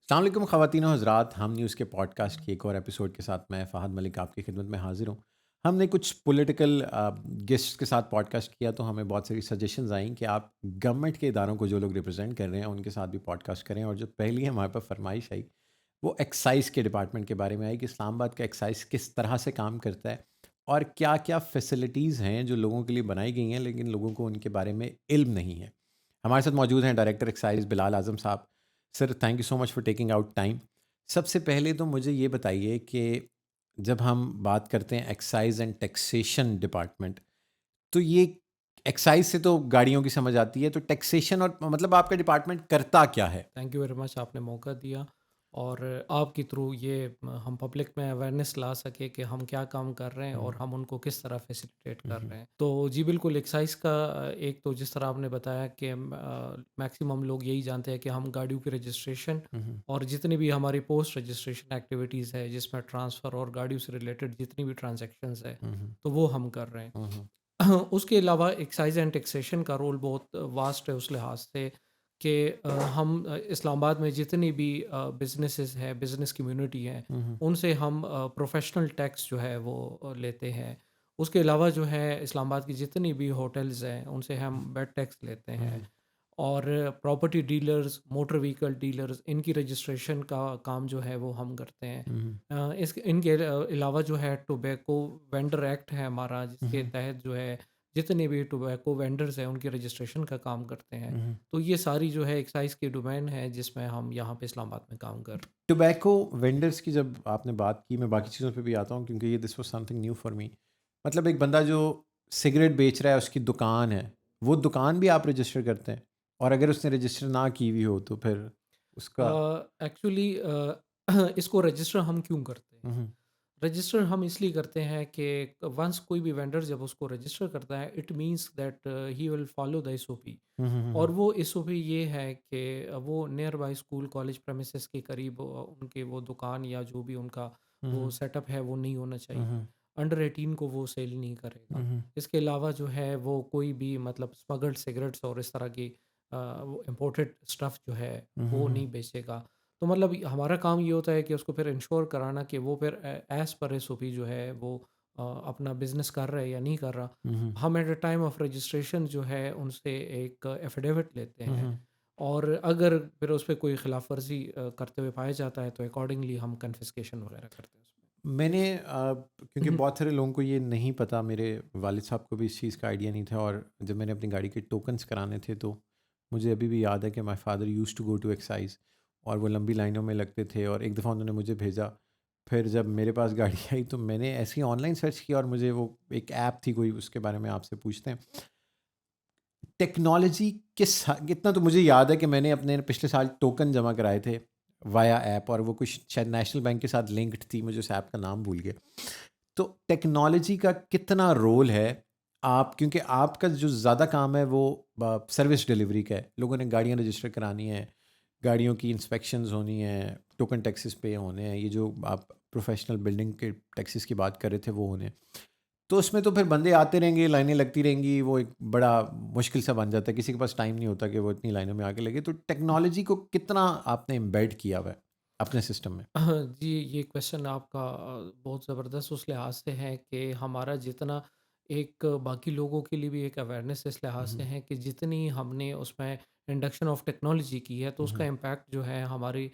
अस्सलाम वालेकुम ख़वातीन और हज़रात, हम न्यूज़ के पॉडकास्ट की एक और एपिसोड के साथ मैं फ़हद मलिक आपकी खिदमत में हाज़िर हूँ। हमने कुछ पॉलिटिकल गेस्ट्स के साथ पॉडकास्ट किया तो हमें बहुत सारी सजेशंस आई कि आप गवर्नमेंट के इदारों को जो लोग रिप्रेजेंट कर रहे हैं उनके साथ भी पॉडकास्ट करें। और जो पहली हमारे पास फरमाइश आई वो एक्साइज़ के डिपार्टमेंट के बारे में आई कि इस्लामाबाद का एक्साइज़ किस तरह से काम करता है और क्या-क्या फ़ैसिलिटीज़ हैं जो लोगों के लिए बनाई गई हैं लेकिन लोगों को उनके बारे में इल्म नहीं है। हमारे साथ मौजूद हैं डायरेक्टर एक्साइज़ बिलाल आज़म साहब। Sir, thank you so much for taking out time. सबसे पहले तो मुझे ये बताइए कि जब हम बात करते हैं एक्साइज़ एंड टैक्सेशन डिपार्टमेंट, तो ये एक्साइज़ से तो गाड़ियों की समझ आती है, तो टैक्सेशन और मतलब आपका डिपार्टमेंट करता क्या है? थैंक यू वेरी मच, आपने मौका दिया और आपके थ्रू ये हम पब्लिक में अवेयरनेस ला सके कि हम क्या काम कर रहे हैं हुँ, और हम उनको किस तरह फैसिलिटेट हुँ, कर हुँ, रहे हैं। तो जी बिल्कुल, एक्साइज़ का एक तो जिस तरह आपने बताया कि मैक्सिमम लोग यही जानते हैं कि हम गाड़ियों की रजिस्ट्रेशन हुँ, हुँ, और जितनी भी हमारी पोस्ट रजिस्ट्रेशन एक्टिविटीज़ है जिसमें ट्रांसफ़र और गाड़ियों से रिलेटेड जितनी भी ट्रांजैक्शंस है, हुँ, हुँ, तो वो हम कर रहे हैं। हुँ, हुँ, उसके अलावा एक्साइज़ एंड टैक्सेशन का रोल बहुत वास्ट है उस लिहाज से कि हम इस्लामाबाद में जितनी भी बिज़नेसेस हैं, बिज़नेस कम्युनिटी है, हुँ, हुँ, उनसे हम प्रोफ़ेशनल टैक्स जो है वो लेते हैं। उसके अलावा जो है इस्लामाबाद की जितनी भी होटल्स हैं, उनसे हम बेड टैक्स लेते हुँ, हैं हुँ, और property dealers, motor vehicle dealers, इनकी रजिस्ट्रेशन का काम जो है वो हम करते हैं। हुँ, इनके अलावा जो है टोबैको वेंडर एक्ट है हमारा, हुँ, जिसके हुँ, तहत जो है जितने भी टोबैको वेंडर्स हैं उनकी रजिस्ट्रेशन का काम करते हैं। हुँ, हुँ। तो ये सारी जो है एक्साइज़ की डोमेन है जिसमें हम यहाँ पे इस्लामाबाद में काम कर रहे हैं। टोबैको वेंडर्स की जब आपने बात की, मैं बाकी चीज़ों पे भी आता हूँ क्योंकि ये this was something new for me. मतलब एक बंदा जो सिगरेट बेच रहा है, उसकी दुकान है, वो दुकान भी आप रजिस्टर करते हैं? और अगर उसने रजिस्टर ना की हुई हो तो फिर उसका एक्चुअली इसको रजिस्टर हम क्यों करते हैं? हुँ, हुँ, रजिस्टर हम इसलिए करते हैं कि वंस कोई भी वेंडर जब उसको रजिस्टर करता है, it means that he will follow the SOP. Hmm, hmm, और हुँ, वो एसओपी ये है कि वो nearby school college premises के करीब उनके वो दुकान या जो भी उनका हुँ, वो हुँ, सेटअप है वो नहीं होना हुँ, चाहिए। हुँ, अंडर 18 को वो सेल नहीं करेगा। हुँ, हुँ, इसके अलावा जो है वो कोई भी मतलब स्मगल्ड सिगरेट्स और इस तरह की वो इम्पोर्टेड स्टफ़ जो है हुँ, वो हुँ, नहीं बेचेगा। तो मतलब हमारा काम ये होता है कि उसको फिर इंश्योर कराना कि वो फिर एज़ पर एसओपी जो है वो अपना बिज़नेस कर रहा है या नहीं कर रहा। हुँ, हुँ, हम at the time of registration जो है उनसे एक एफ़िडेविट लेते हुँ, हैं हुँ। और अगर फिर उस पे कोई खिलाफ वर्ज़ी करते हुए पाया जाता है तो अकॉर्डिंगली हम कन्फिस्केशन वग़ैरह करते हैं उसमें। मैंने क्योंकि बहुत सारे लोगों को ये नहीं पता, मेरे वालिद साहब को भी इस चीज़ का आइडिया नहीं था और जब मैंने अपनी गाड़ी के टोकन्स कराने थे तो मुझे अभी भी याद है कि my father used to go to excise और वो लंबी लाइनों में लगते थे और एक दफ़ा उन्होंने मुझे भेजा। फिर जब मेरे पास गाड़ी आई तो मैंने ऐसे ही ऑनलाइन सर्च किया और मुझे वो एक ऐप थी कोई, उसके बारे में आपसे पूछते हैं। टेक्नोलॉजी किस ह इतना तो मुझे याद है कि मैंने अपने पिछले साल टोकन जमा कराए थे वाया ऐप और वो कुछ शायद नेशनल बैंक के साथ लिंक्ड थी, मुझे उस ऐप का नाम भूल गया। तो टेक्नोलॉजी का कितना रोल है? आप क्योंकि आपका जो ज़्यादा काम है वो सर्विस डिलीवरी का है। लोगों ने गाड़ियाँ रजिस्टर करानी है, गाड़ियों की इंस्पेक्शंस होनी है, टोकन टैक्सेस पे होने हैं, ये जो आप प्रोफ़ेशनल बिल्डिंग के टैक्सेस की बात कर रहे थे वो होने हैं। तो उसमें तो फिर बंदे आते रहेंगे, लाइनें लगती रहेंगी, वो एक बड़ा मुश्किल सा बन जाता है। किसी के पास टाइम नहीं होता कि वो इतनी लाइनों में आके लगे। तो टेक्नोलॉजी को कितना आपने एम्बेड किया हुआ है अपने सिस्टम में? जी, ये क्वेश्चन आपका बहुत ज़बरदस्त उस लिहाज से है कि हमारा जितना एक बाकी लोगों के लिए भी एक अवेयरनेस इस लिहाज हुँ, से हुँ। है कि जितनी हमने उसमें इंडक्शन ऑफ टेक्नोलॉजी की है, तो हुँ, उसका हुँ। इम्पैक्ट जो है हमारी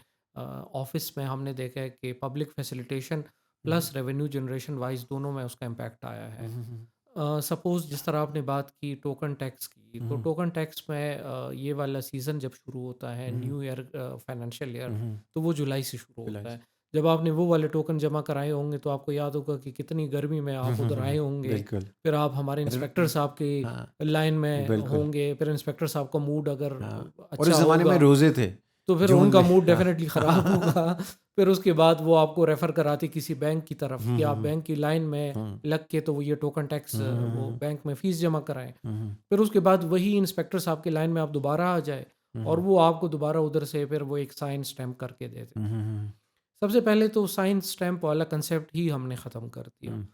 ऑफ़िस में हमने देखा है कि पब्लिक फैसिलिटेशन हुँ, हुँ। प्लस रेवेन्यू जनरेशन वाइज़ दोनों में उसका इम्पैक्ट आया हुँ, है। हुँ, हुँ। सपोज़ जिस तरह आपने बात की टोकन टैक्स की, हुँ, तो हुँ। टोकन टैक्स में ये वाला सीज़न जब शुरू होता है हुँ, हुँ। न्यू ईयर फाइनेंशियल ईयर, हुँ, हुँ। तो वो जुलाई से शुरू होता रियलाइज़ है। जब आपने वो वाले टोकन जमा कराए होंगे तो आपको याद होगा कि कितनी गर्मी में हुँ, आप हुँ, उधर हुँ, आए हुँ। होंगे। बिल्कुल। फिर आप हमारे र इंस्पेक्टर साहब की हाँ, लाइन में बिल्कुल। होंगे, फिर इंस्पेक्टर साहब का मूड अगर हाँ, और अच्छा उस ज़माने में होगा रोज़े थे, तो फिर जून उनका में। मूड हाँ। डेफ़िनेटली ख़राब होगा। फिर उसके बाद वो आपको रेफ़र कराते किसी बैंक की तरफ हुँ, कि हुँ, आप हुँ। बैंक की लाइन में हुँ। लग के तो वो ये टोकन टैक्स हुँ, हुँ, हुँ, वो हुँ। बैंक में फ़ीस जमा कराएँ। हुँ, हुँ। फिर उसके बाद वही इंस्पेक्टर साहब की लाइन में आप दोबारा आ जाए हुँ, और हुँ। वो आपको दोबारा उधर से फिर वो एक साइन स्टैम्प करके दे दें। हुँ, हुँ, हुँ। सबसे पहले तो साइन स्टैम्प वाला कंसेप्ट ही हमने ख़त्म कर दिया। हुँ।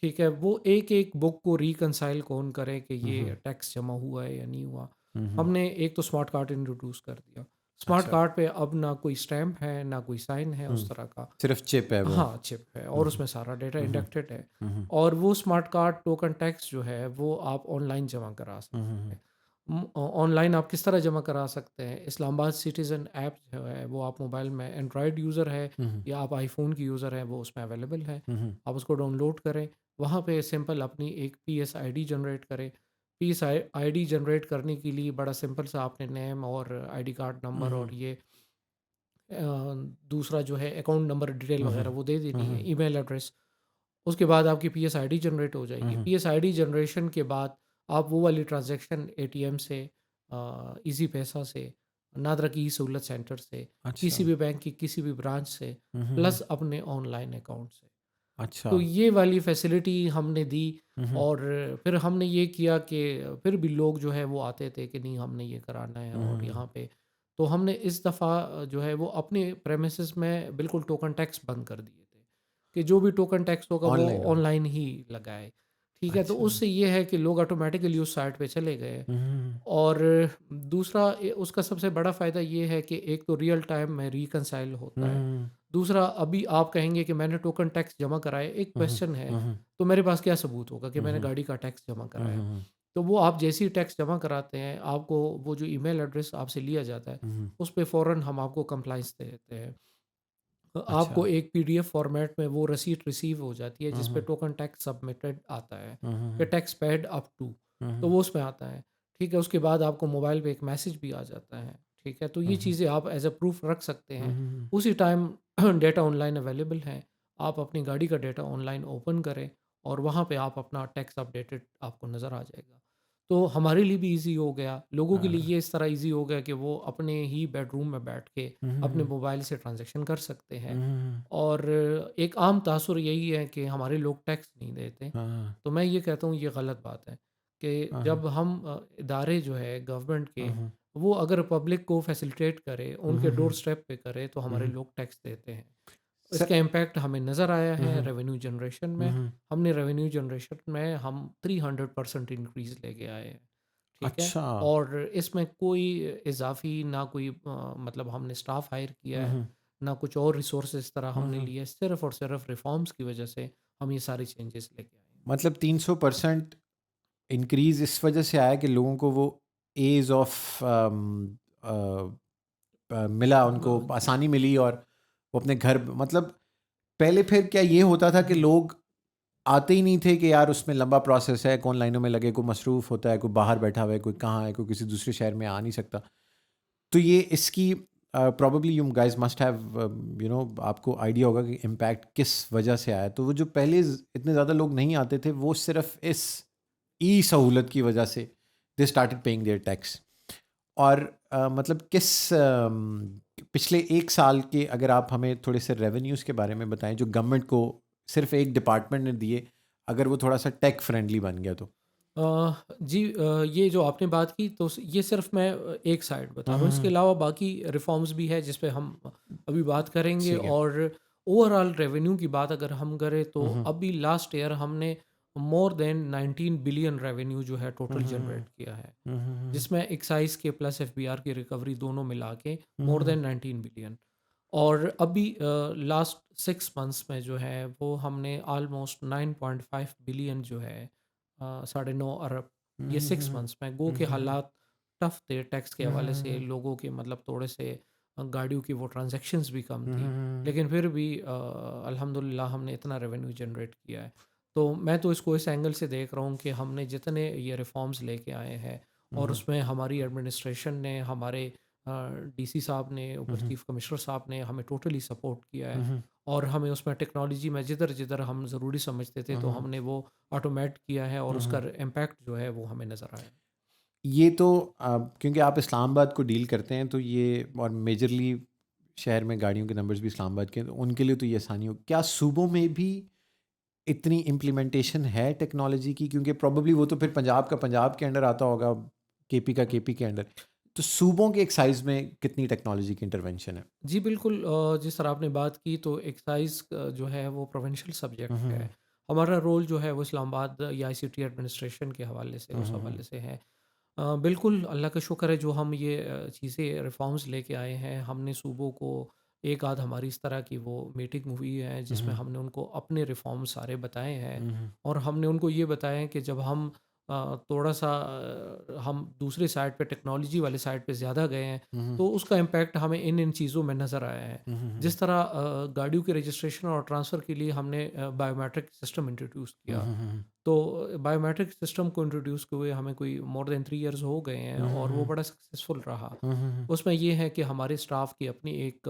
ठीक है? वो एक-एक बुक को रिकंसाइल कौन करे कि हुँ, ये हुँ। टैक्स जमा हुआ है या नहीं हुआ। हुँ, हुँ। हमने एक तो स्मार्ट कार्ड इंट्रोड्यूस कर दिया। स्मार्ट अच्छा। कार्ड पे अब ना कोई स्टैम्प है, ना कोई साइन है उस हुँ, तरह का। सिर्फ़ चिप है वो। हाँ, चिप है हुँ, और हुँ, उसमें सारा डेटा हुँ, हुँ, इंडक्टेड है। हुँ, हुँ, और वो स्मार्ट कार्ड टोकन टैक्स जो है वो आप ऑनलाइन जमा करा हुँ, सकते हुँ, हैं। ऑनलाइन आप किस तरह जमा करा सकते हैं? इस्लामाबाद सिटीज़न ऐप जो है वो आप मोबाइल में एंड्रॉयड यूज़र है हुँ, हुँ, या आप आईफ़ोन की यूज़र हैं, वो उसमें अवेलेबल है। हुँ, हुँ, आप उसको डाउनलोड करें, वहाँ पे सिंपल अपनी एक पीएस आईडी जनरेट करें। पीएस आईडी जनरेट करने के लिए बड़ा सिंपल सा आपने नेम और आईडी कार्ड हुँ, नंबर हुँ, और ये दूसरा जो है अकाउंट नंबर डिटेल हुँ, वगैरह हुँ, वो दे हुँ, देनी है, हुँ, ईमेल एड्रेस। उसके बाद आपकी पीएस आईडी जनरेट हो हुँ, जाएगी। हुँ, पीएस आईडी जनरेशन के बाद आप वो वाली ट्रांज़ैक्शन एटीएम से ईज़ी पैसा से, नादरा की ई-सहूलत सेंटर से, अच्छा। किसी भी बैंक की किसी भी ब्रांच से, हुँ, हुँ, हुँ, प्लस अपने ऑनलाइन अकाउंट से। अच्छा। तो ये वाली फैसिलिटी हमने दी। हुँ, हुँ, और फिर हमने ये किया कि फिर भी लोग जो है वो आते थे कि नहीं हमने ये कराना है हुँ, और हुँ, यहाँ पे तो हमने इस दफ़ा जो है वो अपने प्रेमिसेस में बिल्कुल टोकन टैक्स बंद कर दिए थे कि जो भी टोकन टैक्स होगा वो ऑनलाइन होगा। ऑनलाइन ही लगाए। ठीक है, तो अच्छा। उससे ये है कि लोग ऑटोमेटिकली उस साइट पे चले गए। हुँ, हुँ, और दूसरा उसका सबसे बड़ा फ़ायदा ये है कि एक तो रियल टाइम में रिकंसाइल हुँ, होता है। हुँ, दूसरा, अभी आप कहेंगे कि मैंने टोकन टैक्स जमा कराए, एक हुँ, हुँ, क्वेश्चन है, हुँ, हुँ, तो मेरे पास क्या सबूत होगा कि हुँ, मैंने हुँ, गाड़ी का टैक्स जमा हुँ, कराया? हुँ, तो वो आप जैसे ही टैक्स जमा कराते हैं, आपको वो जो ईमेल एड्रेस आपसे लिया जाता है, हुँ, उस पे फ़ौरन हम आपको कंप्लायंस दे देते हैं। अच्छा। आपको एक पीडीएफ फॉर्मेट में वो रसीद रिसीव हो जाती है हुँ, जिस पे हुँ, टोकन टैक्स सबमिटेड आता है हुँ, हुँ, कि हुँ, टैक्स पेड अप टू, हुँ, तो हुँ, वो उसमें आता है। ठीक है, उसके बाद आपको मोबाइल पे एक मैसेज भी आ जाता है। ठीक है, तो हुँ, ये हुँ, चीज़ें आप एज अ प्रूफ रख सकते हुँ, हैं। हुँ, उसी टाइम डेटा ऑनलाइन अवेलेबल है। आप अपनी गाड़ी का डेटा ऑनलाइन ओपन करें और वहाँ पे आप अपना टैक्स अपडेटेड आपको नज़र आ जाएगा। तो हमारे लिए भी ईज़ी हो गया, लोगों के लिए हाँ, ये इस तरह ईज़ी हो गया कि वो अपने ही बेडरूम में बैठ के हुँ, अपने हुँ, मोबाइल से ट्रांज़ैक्शन कर सकते हुँ, हैं। हुँ, और एक आम तासुर यही है कि हमारे लोग टैक्स नहीं देते। हाँ, तो मैं ये कहता हूँ ये गलत बात है कि हाँ, हाँ, जब हम इदारे जो है गवर्नमेंट के, हुँ, हुँ, वो अगर पब्लिक को फैसिलिटेट करे, हुँ, उनके हुँ, डोर हुँ, स्टेप पे करे, तो हुँ, हमारे हुँ, लोग टैक्स देते हैं। सर। इसका इम्पैक्ट हमें नज़र आया हुँ, है हुँ, रेवेन्यू जनरेशन हुँ, में। हुँ, हमने रेवेन्यू जनरेशन में हम 300% इंक्रीज़ लेके आए हैं। ठीक है? अच्छा। और इसमें कोई इज़ाफ़ी ना कोई मतलब हमने स्टाफ हायर किया हुँ, है, हुँ, ना कुछ और रिसोर्स इस तरह हुँ, हमने हुँ, लिए, सिर्फ़ और सिर्फ़ रिफ़ॉर्म्स की वज़ह से हम ये सारे चेंजेस लेके आए हैं। मतलब 300% इंक्रीज़ इस वजह से आया कि लोगों को वो ईज़ ऑफ मिला, उनको आसानी मिली और वो अपने घर मतलब पहले फिर क्या ये होता था कि लोग आते ही नहीं थे कि यार उसमें लंबा प्रोसेस है, कौन लाइनों में लगे, कोई मसरूफ़ होता है, कोई बाहर बैठा हुआ है, कोई कहाँ है, कोई किसी दूसरे शहर में आ नहीं सकता। तो ये इसकी probably you guys must have आपको आइडिया होगा कि इम्पैक्ट किस वजह से आया। तो वो जो पहले इतने ज़्यादा लोग नहीं आते थे, वो सिर्फ इस ई सहूलत की वजह से they started paying their tax. और मतलब पिछले 1 साल के अगर आप हमें थोड़े से रेवेन्यूज़ के बारे में बताएं जो गवर्नमेंट को सिर्फ एक डिपार्टमेंट ने दिए, अगर वो थोड़ा सा टेक फ्रेंडली बन गया तो। जी, ये जो आपने बात की तो ये सिर्फ मैं एक साइड बता हम्म, रहा हूँ, इसके अलावा बाकी रिफॉर्म्स भी है जिस पे हम अभी बात करेंगे। ठीक है। और ओवरऑल रेवेन्यू की बात अगर हम करें तो हम्म, अभी लास्ट ईयर हमने मोर देन 19 बिलियन रेवेन्यू जो है हम्म, टोटल जनरेट किया है, हम्म, हम्म, जिसमें एक्साइज के प्लस एफबीआर की रिकवरी दोनों मिला के मोर हम्म, देन 19 बिलियन। और अभी लास्ट 6 मंथ्स में जो है वो हमने ऑलमोस्ट 9.5 बिलियन जो है 9.5 अरब, ये हम्म, 6 मंथ्स में गो हम्म, के हम्म, हालात टफ थे टैक्स के हवाले से, हम्म, लोगों के मतलब थोड़े से गाड़ियों की वो ट्रांजैक्शंस भी कम थी, हम्म, लेकिन फिर भी अल्हम्दुलिल्लाह हमने इतना रेवेन्यू जनरेट किया है। तो मैं तो इसको इस एंगल से देख रहा हूँ कि हमने जितने ये रिफॉर्म्स लेके आए हैं और हम्म, उसमें हमारी एडमिनिस्ट्रेशन ने, हमारे डीसी साहब ने, ऊपर हम्म, चीफ कमिश्नर साहब ने हमें टोटली सपोर्ट किया है। हम्म, और हमें उसमें टेक्नोलॉजी में जिधर जिधर हम ज़रूरी समझते थे तो हम्म, हमने वो ऑटोमेट किया है और उसका हम्म। इम्पैक्ट जो है वो हमें नज़र आया। ये तो क्योंकि आप इस्लामाबाद को डील करते हैं तो ये और मेजरली शहर में गाड़ियों के नंबर्स भी इस्लामाबाद के हैं, तो उनके लिए तो ये आसानी हो। क्या सूबों में भी इतनी इम्प्लीमेंटेशन है टेक्नोलॉजी की? क्योंकि प्रोबेबली वो तो फिर पंजाब का पंजाब के अंडर आता होगा, केपी का केपी के अंडर। तो सूबों के एक्साइज में कितनी टेक्नोलॉजी की इंटरवेंशन है? जी बिल्कुल, जिस तरह आपने बात की तो एक्साइज जो है वो प्रोविंशियल हुँ, सब्जेक्ट हुँ, है। हुँ। हमारा रोल जो है वो इस्लामाबाद या आईसीटी एडमिनिस्ट्रेशन के हवाले से, हुँ, उस हुँ, हवाले हुँ। से है। बिल्कुल, अल्लाह का शुक्र है जो हम ये चीज़ें रिफ़ॉर्म्स लेके आए हैं। हमने सूबों को एक आध हमारी इस तरह की वो मीटिंग हुई है हुँ, जिसमें हुँ। हमने उनको अपने रिफ़ॉर्म्स सारे बताए हैं हुँ, हुँ। और हमने उनको ये बताया है कि जब हम थोड़ा-सा हम दूसरी साइड पे टेक्नोलॉजी वाली साइड पे ज़्यादा गए हैं, हुँ, हुँ। तो उसका इम्पैक्ट हमें इन-इन चीज़ों में नज़र आया है। हुँ, हुँ, हुँ। जिस तरह गाड़ियों के रजिस्ट्रेशन और ट्रांसफ़र के लिए हमने बायोमेट्रिक सिस्टम इंट्रोड्यूस हुँ, किया। हुँ, हुँ। तो बायोमेट्रिक सिस्टम को इंट्रोड्यूस किए हुए हमें कोई मोर देन 3 इयर्स हो गए हैं हुँ, हुँ, और वो हुँ। बड़ा सक्सेसफुल रहा। हुँ, हुँ, हुँ। उसमें ये है कि हमारे स्टाफ की अपनी एक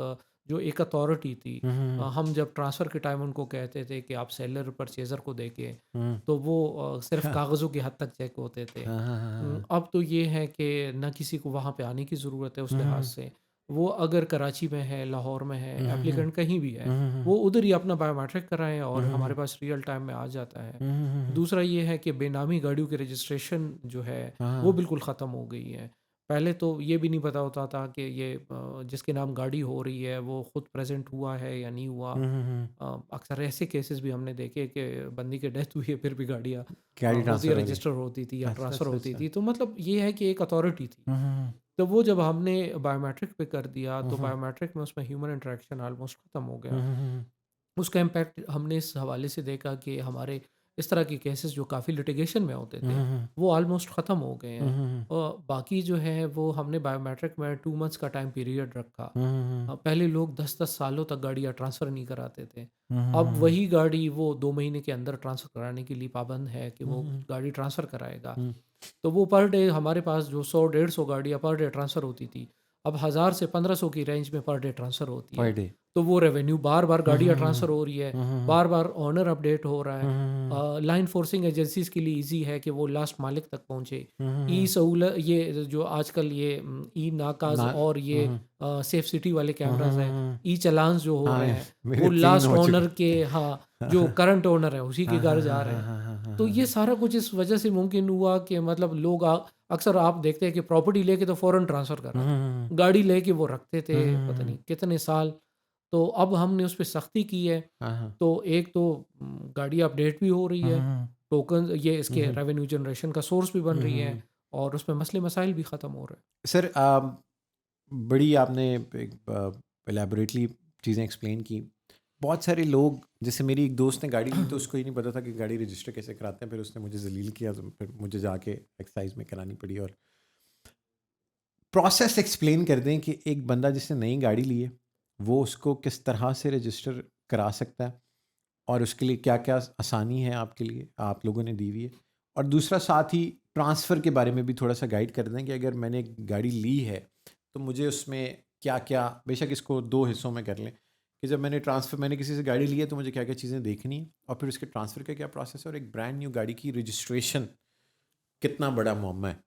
जो एक अथॉरिटी थी, हुँ, हुँ, हुँ। हम जब ट्रांसफ़र के टाइम उनको कहते थे कि आप सेलर परचेज़र को देके, हुँ। तो वो सिर्फ़ कागज़ों की हद तक चेक होते थे। हाँ, हाँ, हाँ, हाँ। अब तो ये है कि ना किसी को वहाँ पे आने की ज़रूरत है उस हुँ, लिहाज हुँ। से। वो अगर कराची में है, लाहौर में है, हुँ, हुँ, हुँ। एप्लीकेंट कहीं भी है, हुँ, हुँ, हुँ। वो उधर ही अपना बायोमेट्रिक कराएँ हुँ, और हुँ, हमारे हुँ। पास रियल टाइम में आ जाता है। हुँ, हुँ, हुँ, हुँ। दूसरा ये है कि बेनामी गाड़ियों की रजिस्ट्रेशन जो है, हाँ, वो हाँ। बिल्कुल ख़त्म हो गई है। पहले तो ये भी नहीं पता होता था कि ये जिसके नाम गाड़ी हो रही है, वो खुद प्रेज़ेंट हुआ है या नहीं हुआ। हुँ, हुँ, हुँ। अक्सर ऐसे केसेस भी हमने देखे कि बंदी की डेथ हुई है, फिर भी गाड़ियाँ गाड़ी होती ट्रांसफ़र हो रही है। रजिस्टर होती थी या अच्छा, ट्रांसफ़र अच्छा, होती अच्छा। थी। तो मतलब ये है कि एक अथॉरिटी थी। हुँ, हुँ, हुँ। तो वो जब हमने बायोमेट्रिक पे कर दिया, हुँ, तो हुँ। बायोमेट्रिक में उसमें ह्यूमन इंटरैक्शन ऑलमोस्ट ख़त्म हो हुँ, गया। हुँ, हुँ। उसका इम्पैक्ट हमने इस हवाले से देखा कि हमारे इस तरह के केसेस जो काफ़ी लिटिगेशन में होते हुँ, थे, हुँ, हुँ। वो ऑलमोस्ट ख़त्म हो गए हुँ, हैं। हुँ, हुँ। और बाकी जो है वो हमने बायोमेट्रिक में 2 मंथ्स का टाइम पीरियड रखा। हुँ, हुँ, हुँ। पहले लोग 10-10 सालों तक गाड़ियाँ ट्रांसफ़र नहीं कराते थे। हुँ, हुँ, अब हुँ। वही गाड़ी वो 2 महीने के अंदर ट्रांसफ़र कराने के लिए पाबंद है कि हुँ, वो हुँ। गाड़ी ट्रांसफ़र कराएगा। हुँ। तो वो पर डे हमारे पास जो 100 डेढ़ 100 गाड़ियाँ पर डे ट्रांसफ़र होती थी, अब 1000 से 1500 की रेंज में पर डे ट्रांसफ़र होती पर है। डे। तो वो रेवेन्यू बार-बार हुँ, हुँ, गाड़ियाँ हुँ। ट्रांसफ़र हो रही है, हुँ, हुँ, हुँ। बार-बार ओनर अपडेट हो रहा हुँ, है। हुँ, हुँ। लाइन फ़ोर्सिंग एजेंसीज़ के लिए ईज़ी है कि वो लास्ट मालिक तक पहुँचे। हुँ, हुँ, ई हुँ। सहूलत ये जो आजकल ये ई नाकाज़ ना और हुँ, ये हुँ। सेफ सिटी वाले हुँ, हुँ, कैमराज़ हैं, हुँ, हुँ। ई चालान्स जो हो रहे हाँ, हैं, मेरे वो 3 लास्ट हो चुके ओनर के हैं। हाँ, जो करंट ओनर है उसी के हाँ, घर हाँ, जा हाँ, रहे हाँ, हैं। हाँ, हाँ, हाँ, तो हाँ, ये हाँ। सारा कुछ इस वजह से मुमकिन हुआ कि मतलब लोग अक्सर आप देखते हैं कि प्रॉपर्टी लेके तो फ़ौरन ट्रांसफ़र हुँ, करा हुँ, देते हुँ। हैं। गाड़ी लेके वो रखते थे हुँ, हुँ, पता हुँ। नहीं कितने साल। तो अब हमने उस पे सख्ती की है। हाँ, हाँ। तो एक तो गाड़ी अपडेट भी हो रही हुँ, है, हुँ, टोकन ये हुँ। इसके हुँ, रेवेन्यू जनरेशन का सोर्स भी बन हुँ, रही हुँ, है हुँ। और उसमें मसले मसाइल भी ख़त्म हो रहे हैं। सर बड़ी आपने एक एलैबोरेटली चीज़ें एक्सप्लेन की। बहुत सारे लोग जैसे मेरी एक दोस्त ने गाड़ी ली तो उसको ये नहीं पता था कि गाड़ी रजिस्टर कैसे कराते हैं, फिर उसने मुझे ज़लील किया तो फिर मुझे जाके एक्साइज़ में करानी पड़ी और प्रोसेस एक्सप्लेन कर दें कि एक बंदा जिसने नई गाड़ी ली है, वो उसको किस तरह से रजिस्टर करा सकता है और उसके लिए क्या-क्या आसानी है आपके लिए, आप लोगों ने दी हुई है। और दूसरा साथ ही ट्रांसफ़र के बारे में भी थोड़ा-सा गाइड कर दें कि अगर मैंने एक गाड़ी ली है, तो मुझे उसमें क्या-क्या बेशक इसको 2 हिस्सों में कर लें कि जब मैंने किसी से गाड़ी ली है, तो मुझे क्या-क्या चीज़ें देखनी है और फिर उसके ट्रांसफ़र का क्या प्रोसेस है और एक ब्रांड न्यू गाड़ी की रजिस्ट्रेशन कितना बड़ा मुअम्मा है।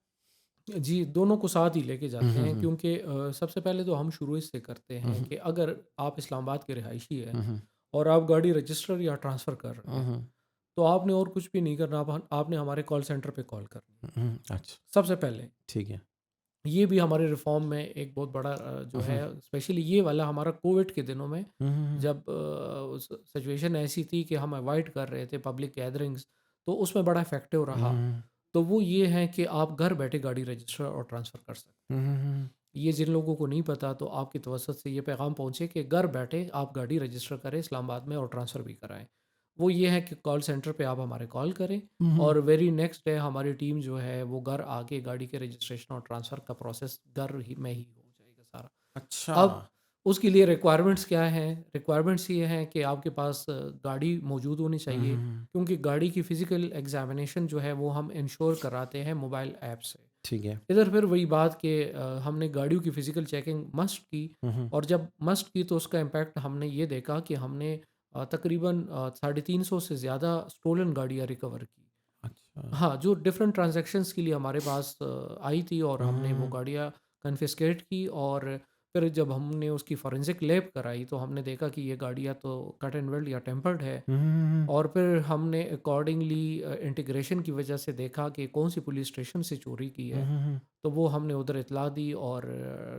जी, दोनों को साथ ही लेके हुँ, जाते हुँ, हैं हुँ। क्योंकि सबसे पहले तो हम शुरू इससे करते हुँ, हैं हुँ। कि अगर आप इस्लामाबाद के रिहायशी हैं हुँ, हुँ। और आप गाड़ी रजिस्टर या ट्रांसफ़र कर रहे हुँ, हैं, हुँ। तो आपने और कुछ भी नहीं करना, आपने हमारे कॉल सेंटर पे कॉल करनी है। हुँ, हुँ। अच्छा, सबसे पहले ठीक है। ये भी हमारे रिफ़ॉर्म में एक बहुत बड़ा जो हुँ, है हुँ। स्पेशली ये वाला हमारा कोविड के दिनों में हुँ, हुँ, हुँ। जब सिचुएशन ऐसी थी कि हम अवॉइड कर रहे थे पब्लिक गैदरिंग्स, तो उसमें बड़ा इफ़ेक्टिव हुँ, रहा। हुँ। तो वो ये है कि आप घर बैठे गाड़ी रजिस्टर और ट्रांसफ़र कर सकते हुँ, हैं। हुँ, हुँ। ये जिन लोगों को नहीं पता तो आपकी तवज्जो से ये पैगाम पहुँचे कि घर बैठे आप गाड़ी रजिस्टर करें इस्लामाबाद में और ट्रांसफ़र भी कराएँ। वो ये है कि कॉल सेंटर पे आप हमारे कॉल करें हुँ, हुँ। और वेरी नेक्स्ट डे हमारी टीम जो है वो घर आके गाड़ी के रजिस्ट्रेशन और ट्रांसफ़र का प्रोसेस घर ही में ही हो जाएगा सारा। अच्छा। अब उसके लिए रिक्वायरमेंट्स क्या हैं? रिक्वायरमेंट्स ये हैं कि आपके पास गाड़ी मौजूद होनी हुँ, चाहिए हुँ, हुँ। क्योंकि गाड़ी की फ़िज़िकल एग्ज़ामिनेशन जो है वो हम इंश्योर कराते हैं मोबाइल ऐप से। ठीक है। इधर फिर वही बात कि हमने गाड़ियों की फ़िज़िकल चेकिंग मस्ट की हुँ, हुँ। और जब मस्ट की तो उसका इम्पैक्ट हमने ये देखा कि हमने तकरीबन 350 से ज़्यादा स्टोलन गाड़ियाँ रिकवर की। अच्छा। हाँ, जो डिफरेंट ट्रांज़ैक्शंस के लिए हमारे पास आई थी और हुँ, हमने वो हुँ, गाड़ियाँ कन्फिस्केट की और फिर जब हमने उसकी फ़ॉरेंसिक लैब कराई तो हमने देखा कि ये गाड़ियाँ तो कट एंड वेल्ड या टेम्पर्ड है। हुँ, हुँ। और फिर हमने अकॉर्डिंगली इंटीग्रेशन की वजह से देखा कि कौन सी पुलिस स्टेशन से चोरी की हुँ, है। हुँ, हुँ। तो वो हमने उधर इतला दी और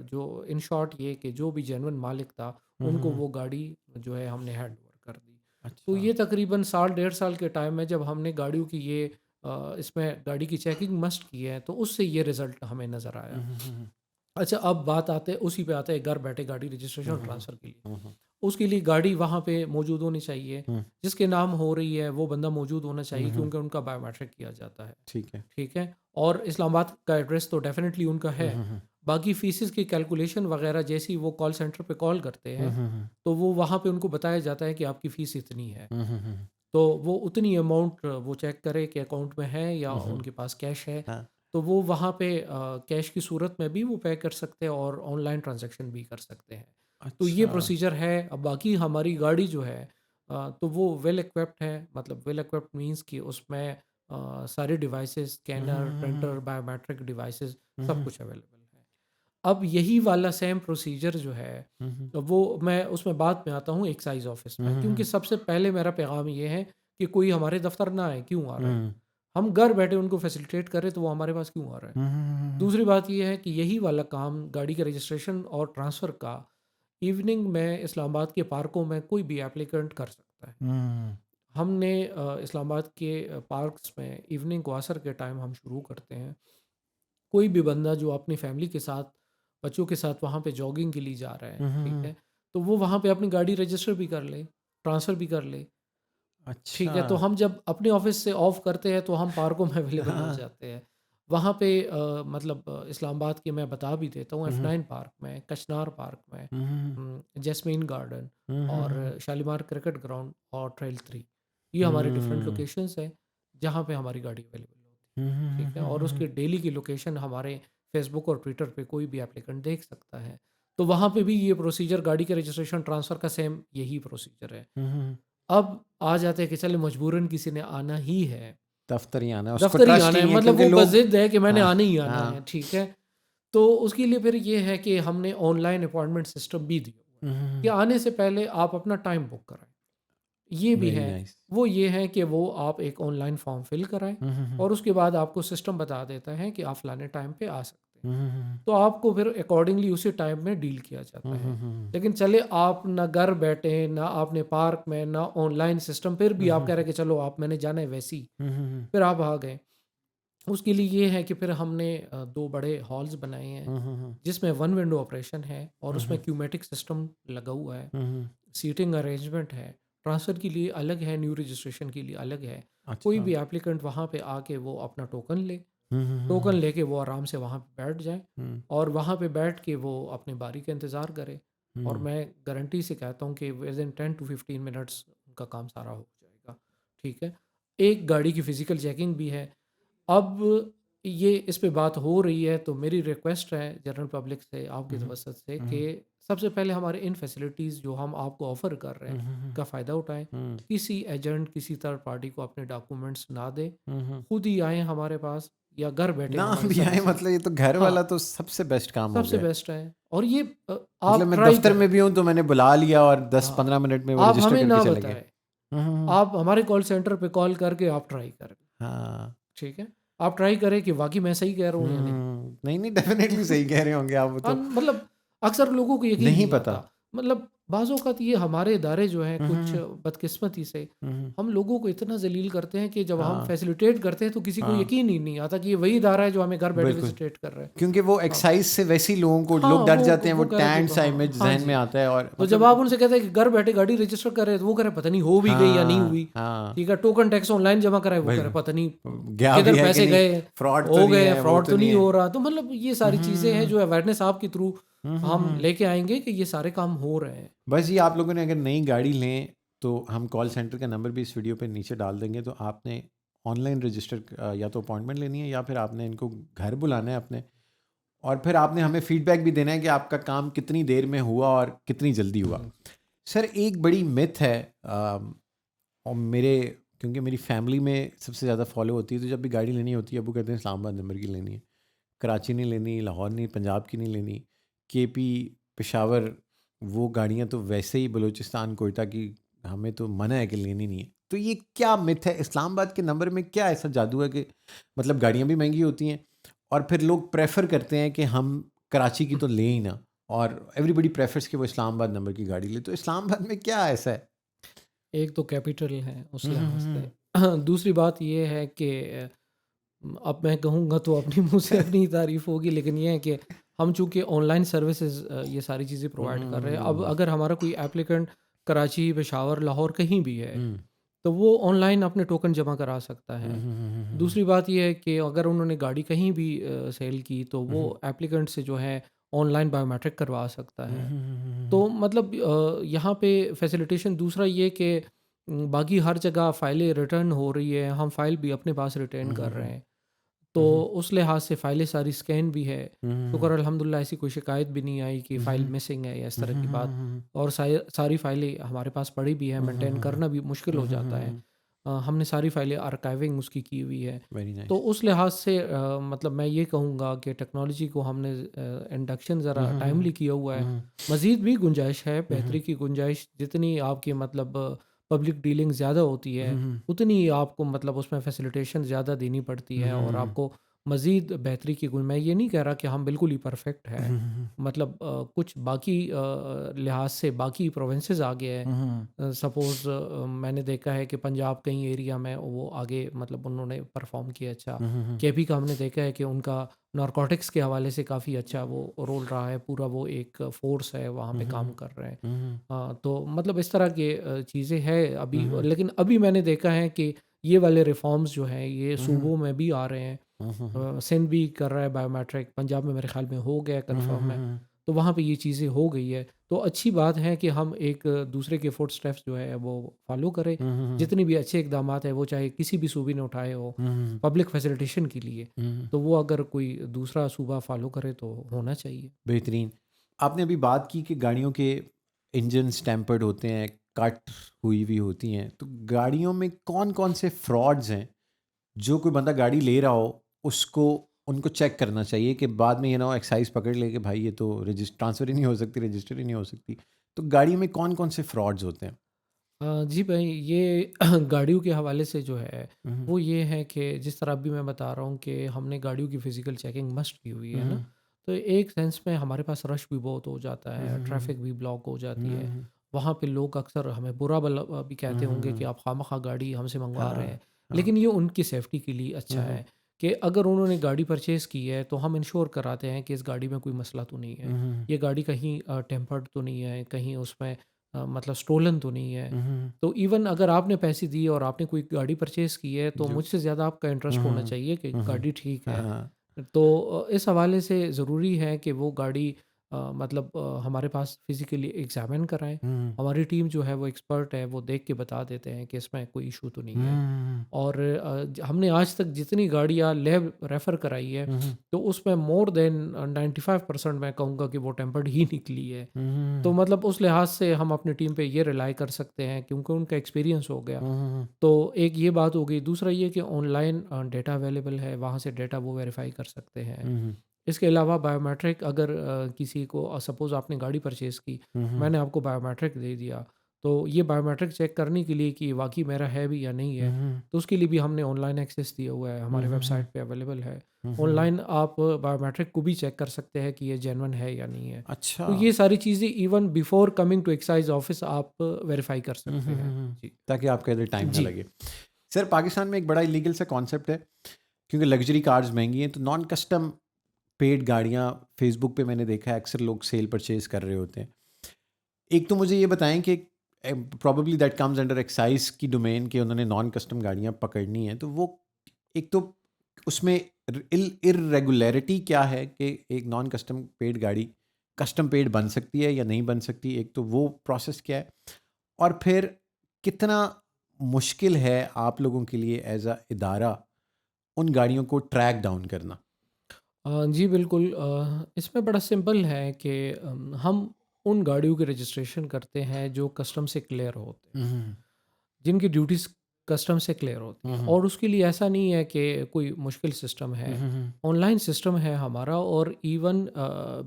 जो इन शॉर्ट ये कि जो भी जेन्युइन मालिक था, हुँ, हुँ, उनको हुँ। वो गाड़ी जो है हमने हैंड ओवर कर दी। तो अच्छा। ये तकरीबन साल डेढ़ साल के टाइम में जब हमने गाड़ियों की ये इसमें गाड़ी की चेकिंग मस्ट की है, तो उससे ये रिज़ल्ट हमें नज़र आया। हम्म, अच्छा, अब बात आते हैं उसी पे आते हैं घर बैठे गाड़ी रजिस्ट्रेशन और हम्म, ट्रांसफ़र के लिए। हम्म, उसके लिए गाड़ी वहाँ पे मौजूद होनी चाहिए, हम्म, जिसके नाम हो रही है वो बंदा मौजूद होना चाहिए, हम्म, क्योंकि उनका बायोमेट्रिक किया जाता है, ठीक है। ठीक है? और इस्लामाबाद का एड्रेस तो डेफ़िनेटली उनका है। हम्म, बाकी फ़ीसेस की कैलकुलेशन वग़ैरह जैसी वो कॉल सेंटर पे कॉल करते हम्म, हैं, तो वो वहाँ पे उनको बताया जाता है कि आपकी फ़ीस इतनी है। हम्म, तो वो उतनी अमाउंट वो चेक करे कि अकाउंट में है या हम्म, उनके पास कैश है। हाँ, तो वो वहाँ पे कैश की सूरत में भी वो पे कर सकते हैं और ऑनलाइन ट्रांजैक्शन भी कर सकते हैं। तो ये अच्छा। प्रोसीजर है। अब बाकी हमारी गाड़ी जो है तो वो वेल इक्विप्ड है। मतलब वेल इक्विप्ड मीन्स कि उसमें सारे डिवाइसेस, स्कैनर, हम्म, प्रिंटर, बायोमेट्रिक डिवाइसेस सब हम्म, कुछ अवेलेबल है। अब यही वाला सेम प्रोसीजर जो है, हम्म, तो वो मैं उसमें बाद में आता हूँ एक्साइज़ ऑफ़िस में, क्योंकि हम्म, सबसे पहले मेरा पैगाम ये है कि कोई हमारे दफ़्तर ना आए, क्यों आ रहे हैं? हम्म, हम घर बैठे उनको फैसिलिटेट करें तो वो हमारे पास क्यों आ रहा है? हम्म, दूसरी बात ये है कि यही वाला काम गाड़ी के रजिस्ट्रेशन और ट्रांसफ़र का इवनिंग में इस्लामाबाद के पार्कों में कोई भी एप्लीकेंट कर सकता है। हम्म, हमने इस्लामाबाद के पार्क्स में इवनिंग को असर के टाइम हम शुरू करते हैं। कोई भी बंदा जो अपनी फैमिली के साथ, बच्चों के साथ वहाँ पे जॉगिंग के लिए जा रहा है, ठीक हम्म, है? तो वो वहाँ पे अपनी गाड़ी रजिस्टर भी कर ले, ट्रांसफ़र भी कर ले, ठीक अच्छा। है? तो हम जब अपने ऑफ़िस से ऑफ करते हैं तो हम पार्कों में अवेलेबल हो हाँ, जाते हैं। वहाँ पे मतलब इस्लामाबाद के मैं बता भी देता हूँ, हम्म, F9 पार्क में, कचनार पार्क में, हम्म, जैस्मीन गार्डन और हम्म, शालीमार क्रिकेट ग्राउंड और ट्रेल 3, ये हमारे डिफरेंट हम्म, लोकेशंस हैं, जहाँ पे हमारी गाड़ी अवेलेबल होती हम्म, है, ठीक है? और उसकी डेली की लोकेशन हमारे फ़ेसबुक और ट्विटर पे कोई भी एप्लीकेंट देख सकता है। तो वहाँ पे भी ये प्रोसीजर गाड़ी के रजिस्ट्रेशन ट्रांसफ़र का सेम यही प्रोसीजर है। हम्म, अब आ जाते हैं कि चले मजबूरन किसी ने आना ही है, दफ्तर ही आना है, उसको दफ़्तर ही ट्रस्ट आना ही है, नहीं है मतलब क्योंकि वो लोग। बज़िद है कि मैंने हाँ, आना ही आना है, हाँ, ठीक है? तो उसके लिए फिर ये है कि हमने ऑनलाइन अपॉइंटमेंट सिस्टम भी दिया हुआ है कि हम्म, आने से पहले आप अपना टाइम बुक कराएँ। ये भी वेरी है, नाइस। वो ये है कि वो आप एक ऑनलाइन फॉर्म फिल कराएँ हम्म, और उसके बाद आपको सिस्टम बता देता है कि आप फलाने टाइम पे आ सकते हैं। हम्म, तो आपको फिर अकॉर्डिंगली उसी टाइम में डील किया जाता है। हम्म, लेकिन चले आप ना घर बैठे, ना आपने पार्क में, ना ऑनलाइन सिस्टम, फिर भी आप कह रहे हैं कि चलो आप मैंने जाना है वैसे ही, फिर आप आ गए। उसके लिए ये है कि फिर हमने 2 बड़े हॉल्स बनाए हैं, जिसमें वन विंडो ऑपरेशन है और उसमें क्यूमेटिक सिस्टम लगा हुआ है, सीटिंग अरेंजमेंट है, ट्रांसफ़र के लिए अलग है, न्यू रजिस्ट्रेशन के लिए अलग है। कोई अच्छा। भी एप्लीकेंट वहाँ पे आके वो अपना टोकन ले, टोकन हम्म, लेके वो आराम से वहाँ पे बैठ जाए और वहाँ पे बैठ के वो अपनी बारी का इंतज़ार करे। और हम्म, मैं गारंटी से कहता हूँ कि विदिन 10 टू 15 मिनट्स उनका काम सारा हो जाएगा, ठीक है? एक गाड़ी की फ़िज़िकल चेकिंग भी है। अब ये इस पे बात हो रही है तो मेरी रिक्वेस्ट है जनरल पब्लिक से, आपकी हम्म, तवज्जो से, कि हम्म, सबसे पहले हमारे इन फैसिलिटीज़ जो हम आपको ऑफ़र कर रहे हैं हम्म, का फ़ायदा उठाएँ। हम्म, किसी एजेंट, किसी थर्ड पार्टी को अपने डॉक्यूमेंट्स ना दें। हम्म। खुद ही आएँ हमारे पास या घर बैठे ना हमारे भी आए, सर्विसेज़। मतलब ये तो घर वाला हाँ, तो सबसे बेस्ट काम हो सबसे गया है। बेस्ट है और ये मतलब आप मैं ट्राई दफ्तर में करें। भी हूँ तो मैंने बुला लिया और हाँ, 10-15 मिनट में वो आप रजिस्टर हमें करके ना चले गए। बताएँ, हम्म, आप हमारे कॉल सेंटर पे कॉल करके आप ट्राई करें, हाँ। ठीक है? आप ट्राई करें कि वाक़ई मैं सही कह रहा हूँ या नहीं। नहीं नहीं, डेफिनेटली सही कह रहे होंगे आप, वो तो मतलब अक्सर लोगों को यकीन नहीं नहीं पता। आता। मतलब बाज़ औक़ात ये हमारे इदारे जो हैं कुछ हम्म, बदकिस्मती से हम्म, हम लोगों को इतना ज़लील करते हैं कि जब हम हाँ, फैसिलिटेट करते हैं तो किसी को हाँ, यकीन ही नहीं आता कि ये वही इदारा है जो हमें घर बैठे बिल्कुल। फैसिलिटेट कर रहा है। क्योंकि वो हाँ। एक्साइज से वैसे ही लोगों को, हाँ, लोग डर जाते हैं, वो वो कह रहे टैंट कि सा हाँ, इमेज हाँ जहन में जी। आता है और तो जब मतलब। आप उनसे कहते हैं कि घर बैठे गाड़ी रजिस्टर कर रहे हैं तो वो कह रहे पता नहीं हो भी गई या नहीं हाँ, हुई। हाँ, ठीक है, टोकन टैक्स ऑनलाइन जमा कराए, वो कह रहे बिल्कुल। पता नहीं गया भी किधर है कि पैसे नहीं, गए, फ्रॉड तो हो नहीं गए, है, वो फ्रॉड तो तो नहीं नहीं है। हो रहा। तो मतलब ये सारी चीज़ें हैं हम्म, जो अवेयरनेस आपके थ्रू हम हम्म। लेके आएँगे कि ये सारे काम हो रहे हैं। बस ये आप लोगों ने अगर नई गाड़ी लें तो हम कॉल सेंटर का नंबर भी इस वीडियो पे नीचे डाल देंगे, तो आपने ऑनलाइन रजिस्टर या तो अपॉइंटमेंट लेनी है या फिर आपने इनको घर बुलाना है अपने, और फिर आपने हमें फीडबैक भी देना है कि आपका काम कितनी देर में हुआ और कितनी जल्दी हुआ। हुँ, सर एक बड़ी मिथ है, और मेरे, क्योंकि मेरी फैमिली में सबसे ज़्यादा फॉलो होती है, तो जब भी गाड़ी लेनी होती है, अबू कहते हैं इस्लामाबाद नंबर की लेनी है, कराची नहीं लेनी, लाहौर नहीं, पंजाब की नहीं लेनी, केपी, पेशावर, वो गाड़ियाँ तो वैसे ही, बलूचिस्तान, कोयटा की हमें तो मना है कि लेनी नहीं है। तो ये क्या मिथ है, इस्लामाबाद के नंबर में क्या ऐसा जादू है कि मतलब गाड़ियाँ भी महंगी होती हैं और फिर लोग प्रेफर करते हैं कि हम कराची की हुँ। तो ले ही ना, और एवरीबडी प्रेफर्स कि वो इस्लामाबाद नंबर की गाड़ी ले, तो इस्लामाबाद में क्या ऐसा है? एक तो कैपिटल है उस लिहाज से। दूसरी बात ये है कि अब मैं कहूँगा तो अपनी मुँह से अपनी ही तारीफ़ होगी, लेकिन ये है कि हम चूँकि ऑनलाइन सर्विसेज़ ये सारी चीज़ें प्रोवाइड कर रहे हैं। अब अगर हमारा कोई एप्लीकेंट कराची, पेशावर, लाहौर कहीं भी है, तो वो ऑनलाइन अपने टोकन जमा करा सकता है। दूसरी बात ये है कि अगर उन्होंने गाड़ी कहीं भी सेल की, तो वो एप्लीकेंट से जो है ऑनलाइन बायोमेट्रिक करवा सकता है। तो मतलब यहाँ पे फैसिलिटेशन दूसरा ये कि बाकी हर जगह फ़ाइलें रिटर्न हो रही है, हम फ़ाइल भी अपने पास रिटेन कर रहे हैं। तो उस लिहाज से फ़ाइलें सारी स्कैन भी है। शुक्र अल्हम्दुलिल्लाह, ऐसी कोई शिकायत भी नहीं आई कि फ़ाइल मिसिंग है या इस तरह की बात। और सारी फ़ाइलें हमारे पास पड़ी भी हैं, मेंटेन करना भी मुश्किल हो जाता है। हमने सारी फ़ाइलें आर्काइविंग उसकी की हुई है। वेरी तो नाइस। उस लिहाज से मतलब मैं ये कहूँगा कि टेक्नोलॉजी को हमने इंडक्शन ज़रा टाइमली किया हुआ है। मज़ीद भी गुंजाइश है, बेहतरी की गुंजाइश। जितनी आपकी मतलब पब्लिक डीलिंग ज़्यादा होती है, उतनी ही आपको मतलब उसमें फैसिलिटेशन ज़्यादा देनी पड़ती है और आपको मज़ीद बेहतरी की मैं ये नहीं कह रहा कि हम बिल्कुल ही परफेक्ट है। मतलब कुछ बाकी लिहाज से बाकी प्रोविंसेस आगे है। सपोज़ मैंने देखा है कि पंजाब कई एरिया में वो आगे मतलब उन्होंने परफॉर्म किया अच्छा। केपी का हमने देखा है कि उनका नारकोटिक्स के हवाले से काफ़ी अच्छा वो रोल रहा है। पूरा वो एक फ़ोर्स है, वहाँ पे काम कर रहे हैं। तो मतलब इस तरह की चीज़ें हैं अभी। लेकिन अभी मैंने देखा है कि ये वाले रिफ़ॉर्म्स जो हैं ये सूबों में भी आ रहे हैं। सिंध भी कर रहा है बायोमेट्रिक, पंजाब में मेरे ख़्याल में हो गया कन्फर्म है। तो वहाँ पे ये चीज़ें हो गई है। तो अच्छी बात है कि हम एक दूसरे के फुट स्टेप्स जो है वो फ़ॉलो करें। जितने भी अच्छे इक़दामात हैं वो चाहे किसी भी सूबे ने उठाए हो पब्लिक फैसिलिटेशन के लिए, तो वो अगर कोई दूसरा सूबा फ़ॉलो करे तो होना चाहिए। बेहतरीन। आपने अभी बात की कि गाड़ियों के इंजन्स टेम्पर्ड होते हैं, कट हुई हुई होती हैं, तो गाड़ियों में कौन-कौन से फ्रॉड्स हैं, जो कोई बंदा गाड़ी ले रहा हो, उसको उनको चेक करना चाहिए कि बाद में ये ना हो एक्साइज़ पकड़ ले कि भाई ये तो ट्रांसफ़र ही नहीं हो सकती, रजिस्टर ही नहीं हो सकती। तो गाड़ी में कौन-कौन से फ्रॉड्स होते हैं? जी भाई, ये गाड़ियों के हवाले से जो है हुँ, हुँ। वो ये है कि जिस तरह अभी मैं बता रहा हूँ कि हमने गाड़ियों की फ़िज़िकल चेकिंग मस्ट की हुई हुँ, है ना। हुँ। तो एक सेंस में हमारे पास रश भी बहुत हो जाता हुँ, है, हुँ, हुँ। ट्रैफ़िक भी ब्लॉक हो हुँ, जाती हुँ, है। हुँ। वहाँ पे लोग अक्सर हमें बुरा भला भी हुँ, कहते हुँ, होंगे कि हुँ। आप खामख़ा गाड़ी हमसे मंगवा रहे हाँ, हैं। हाँ। लेकिन ये उनकी सेफ्टी के लिए हुँ, अच्छा हुँ। है कि अगर उन्होंने गाड़ी परचेज़ की है तो हम इंश्योर कराते हैं कि इस गाड़ी में कोई मसला तो नहीं है। हुँ, हुँ। ये गाड़ी कहीं टेम्पर्ड तो नहीं है, कहीं उसमें मतलब स्टोलन तो नहीं है। हुँ, हुँ। तो इवन अगर आपने पैसे दिए और आपने कोई गाड़ी परचेज़ की है, तो जो मुझसे ज़्यादा आपका हुँ, इंटरेस्ट होना हुँ। चाहिए कि हुँ, हुँ। गाड़ी ठीक हाँ, है। हाँ। तो इस हवाले से ज़रूरी है कि वो गाड़ी मतलब हमारे पास फ़िज़िकली एग्ज़ामिन कराएँ। हुँ, हमारी टीम जो है वो एक्सपर्ट है, वो देख के बता देते हैं कि इसमें कोई इश्यू तो नहीं हुँ, है। हुँ, और हमने आज तक जितनी गाड़ियाँ लैब रेफ़र कराई है, हुँ, हुँ, तो उसमें मोर देन 95% मैं कहूँगा कि वो टेम्पर्ड ही निकली है। तो हुँ, मतलब उस लिहाज से हम अपनी टीम पे ये रिलाई कर सकते हैं क्योंकि उनका एक्सपीरियंस हो गया। हुँ, हुँ, तो एक ये बात हो गई। दूसरा ये कि ऑनलाइन डेटा अवेलेबल है, वहाँ से डेटा वो वेरीफ़ाई कर सकते हैं। हुँ, इसके अलावा बायोमेट्रिक अगर किसी को सपोज़ आपने गाड़ी परचेज़ की, हुँ, हुँ, मैंने आपको बायोमेट्रिक दे दिया, तो ये बायोमेट्रिक चेक करने के लिए कि वाक़ई मेरा है भी या नहीं है, हुँ, तो उसके लिए भी हमने ऑनलाइन एक्सेस दिया हुआ है, हुँ, हमारे हुँ, वेबसाइट पे अवेलेबल है। हुँ, हुँ। ऑनलाइन आप बायोमेट्रिक को भी चेक कर सकते हैं कि ये जेन्युइन है या नहीं है। अच्छा। तो ये सारी चीज़ें even before coming to excise office आप वेरीफ़ाई कर हुँ, सकते हुँ, हैं। हुँ, हुँ। जी। ताकि आपका इधर टाइम ना जी। लगे। सर, पाकिस्तान में एक बड़ा इलीगल सा कॉन्सेप्ट है, क्योंकि लग्ज़री कार्स महँगी हैं, तो नॉन कस्टम पेड गाड़ियाँ फ़ेसबुक पे मैंने देखा है अक्सर लोग सेल परचेज़ कर रहे होते हैं। एक तो मुझे ये बताएँ कि probably that comes under excise की डोमेन कि उन्होंने नॉन कस्टम गाड़ियाँ पकड़नी हैं, तो वो एक तो उसमें इर्रेगुलैरिटी क्या है कि एक नॉन कस्टम पेड गाड़ी कस्टम पेड बन सकती है या नहीं बन सकती? एक तो वो प्रोसेस क्या है? और फिर कितना मुश्किल है आप लोगों के लिए एज़ अ इदारा उन गाड़ियों को ट्रैक डाउन करना? जी बिल्कुल। इसमें बड़ा सिंपल है कि हम उन गाड़ियों की रजिस्ट्रेशन करते हैं जो कस्टम से क्लियर होते हैं, हुँ, हुँ, जिनकी ड्यूटीज़ कस्टम से क्लियर होती हुँ, हैं। हुँ, और उसके लिए ऐसा नहीं है कि कोई मुश्किल सिस्टम है। हुँ, हुँ, ऑनलाइन सिस्टम है हमारा और even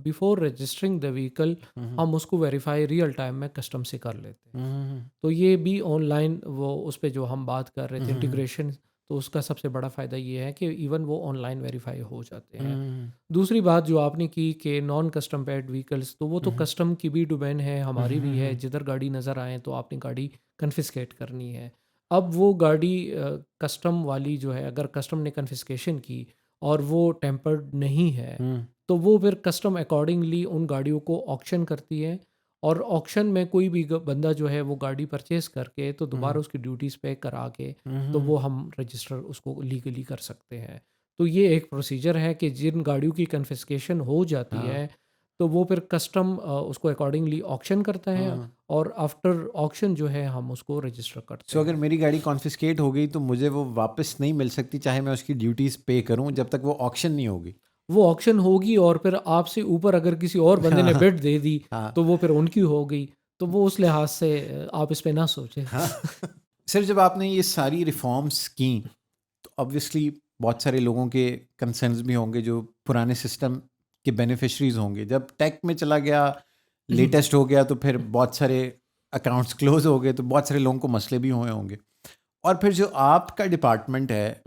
before registering the vehicle hmm, hmm, हम उसको वेरीफाई रियल टाइम में कस्टम से कर लेते हैं। हुँ, हुँ, तो ये भी ऑनलाइन वो उस पे जो हम बात कर रहे हुँ, थे हुँ, इंटीग्रेशन, तो उसका सबसे बड़ा फ़ायदा ये है कि इवन वो ऑनलाइन वेरीफाई हो जाते हुँ, हैं। हुँ, दूसरी बात जो आपने की कि नॉन कस्टम पेड व्हीकल्स, तो वो तो हुँ, कस्टम की भी डोमेन है, हुँ, हमारी भी हुँ, है। हुँ, जिधर गाड़ी नज़र आए तो आपने गाड़ी कन्फिस्केट करनी है। अब वो गाड़ी कस्टम वाली जो है, अगर कस्टम ने कन्फिस्केशन की और वो टेम्पर्ड नहीं है, हुँ, तो वो फिर कस्टम अकॉर्डिंगली उन गाड़ियों को ऑक्शन करती है, और ऑक्शन में कोई भी बंदा जो है वो गाड़ी परचेज करके तो हुँ, दोबारा उसकी ड्यूटीज़ पे करा के, हुँ, तो हुँ, वो हम रजिस्टर उसको लीगली कर सकते हैं। तो ये एक प्रोसीजर है कि जिन गाड़ियों की कन्फिस्केशन हो जाती हाँ, है, तो वो फिर कस्टम उसको अकॉर्डिंगली ऑक्शन करता हाँ, है, हाँ। और आफ्टर ऑक्शन जो है हम उसको रजिस्टर करते सो अगर हैं। मेरी गाड़ी कॉन्फिस्केट हो गई तो मुझे वो वापस नहीं मिल सकती चाहे मैं उसकी ड्यूटीज़ पे करूँ जब तक वो ऑक्शन नहीं होगी? वो ऑक्शन होगी, और फिर आपसे ऊपर अगर किसी और बंदे ने हाँ, बिड दे दी, हाँ, तो वो फिर उनकी हो गई। तो वो उस लिहाज से आप इस पे ना सोचें। हाँ। सर जब आपने ये सारी रिफ़ॉर्म्स की तो ऑब्वियसली बहुत सारे लोगों के कंसर्न्स भी होंगे जो पुराने सिस्टम के बेनिफिशरीज़ होंगे। जब टेक में चला गया, लेटेस्ट हो गया तो फिर बहुत सारे अकाउंट्स क्लोज़ हो गए तो बहुत सारे लोगों को मसले भी हुए होंगे। और फिर जो आपका डिपार्टमेंट है,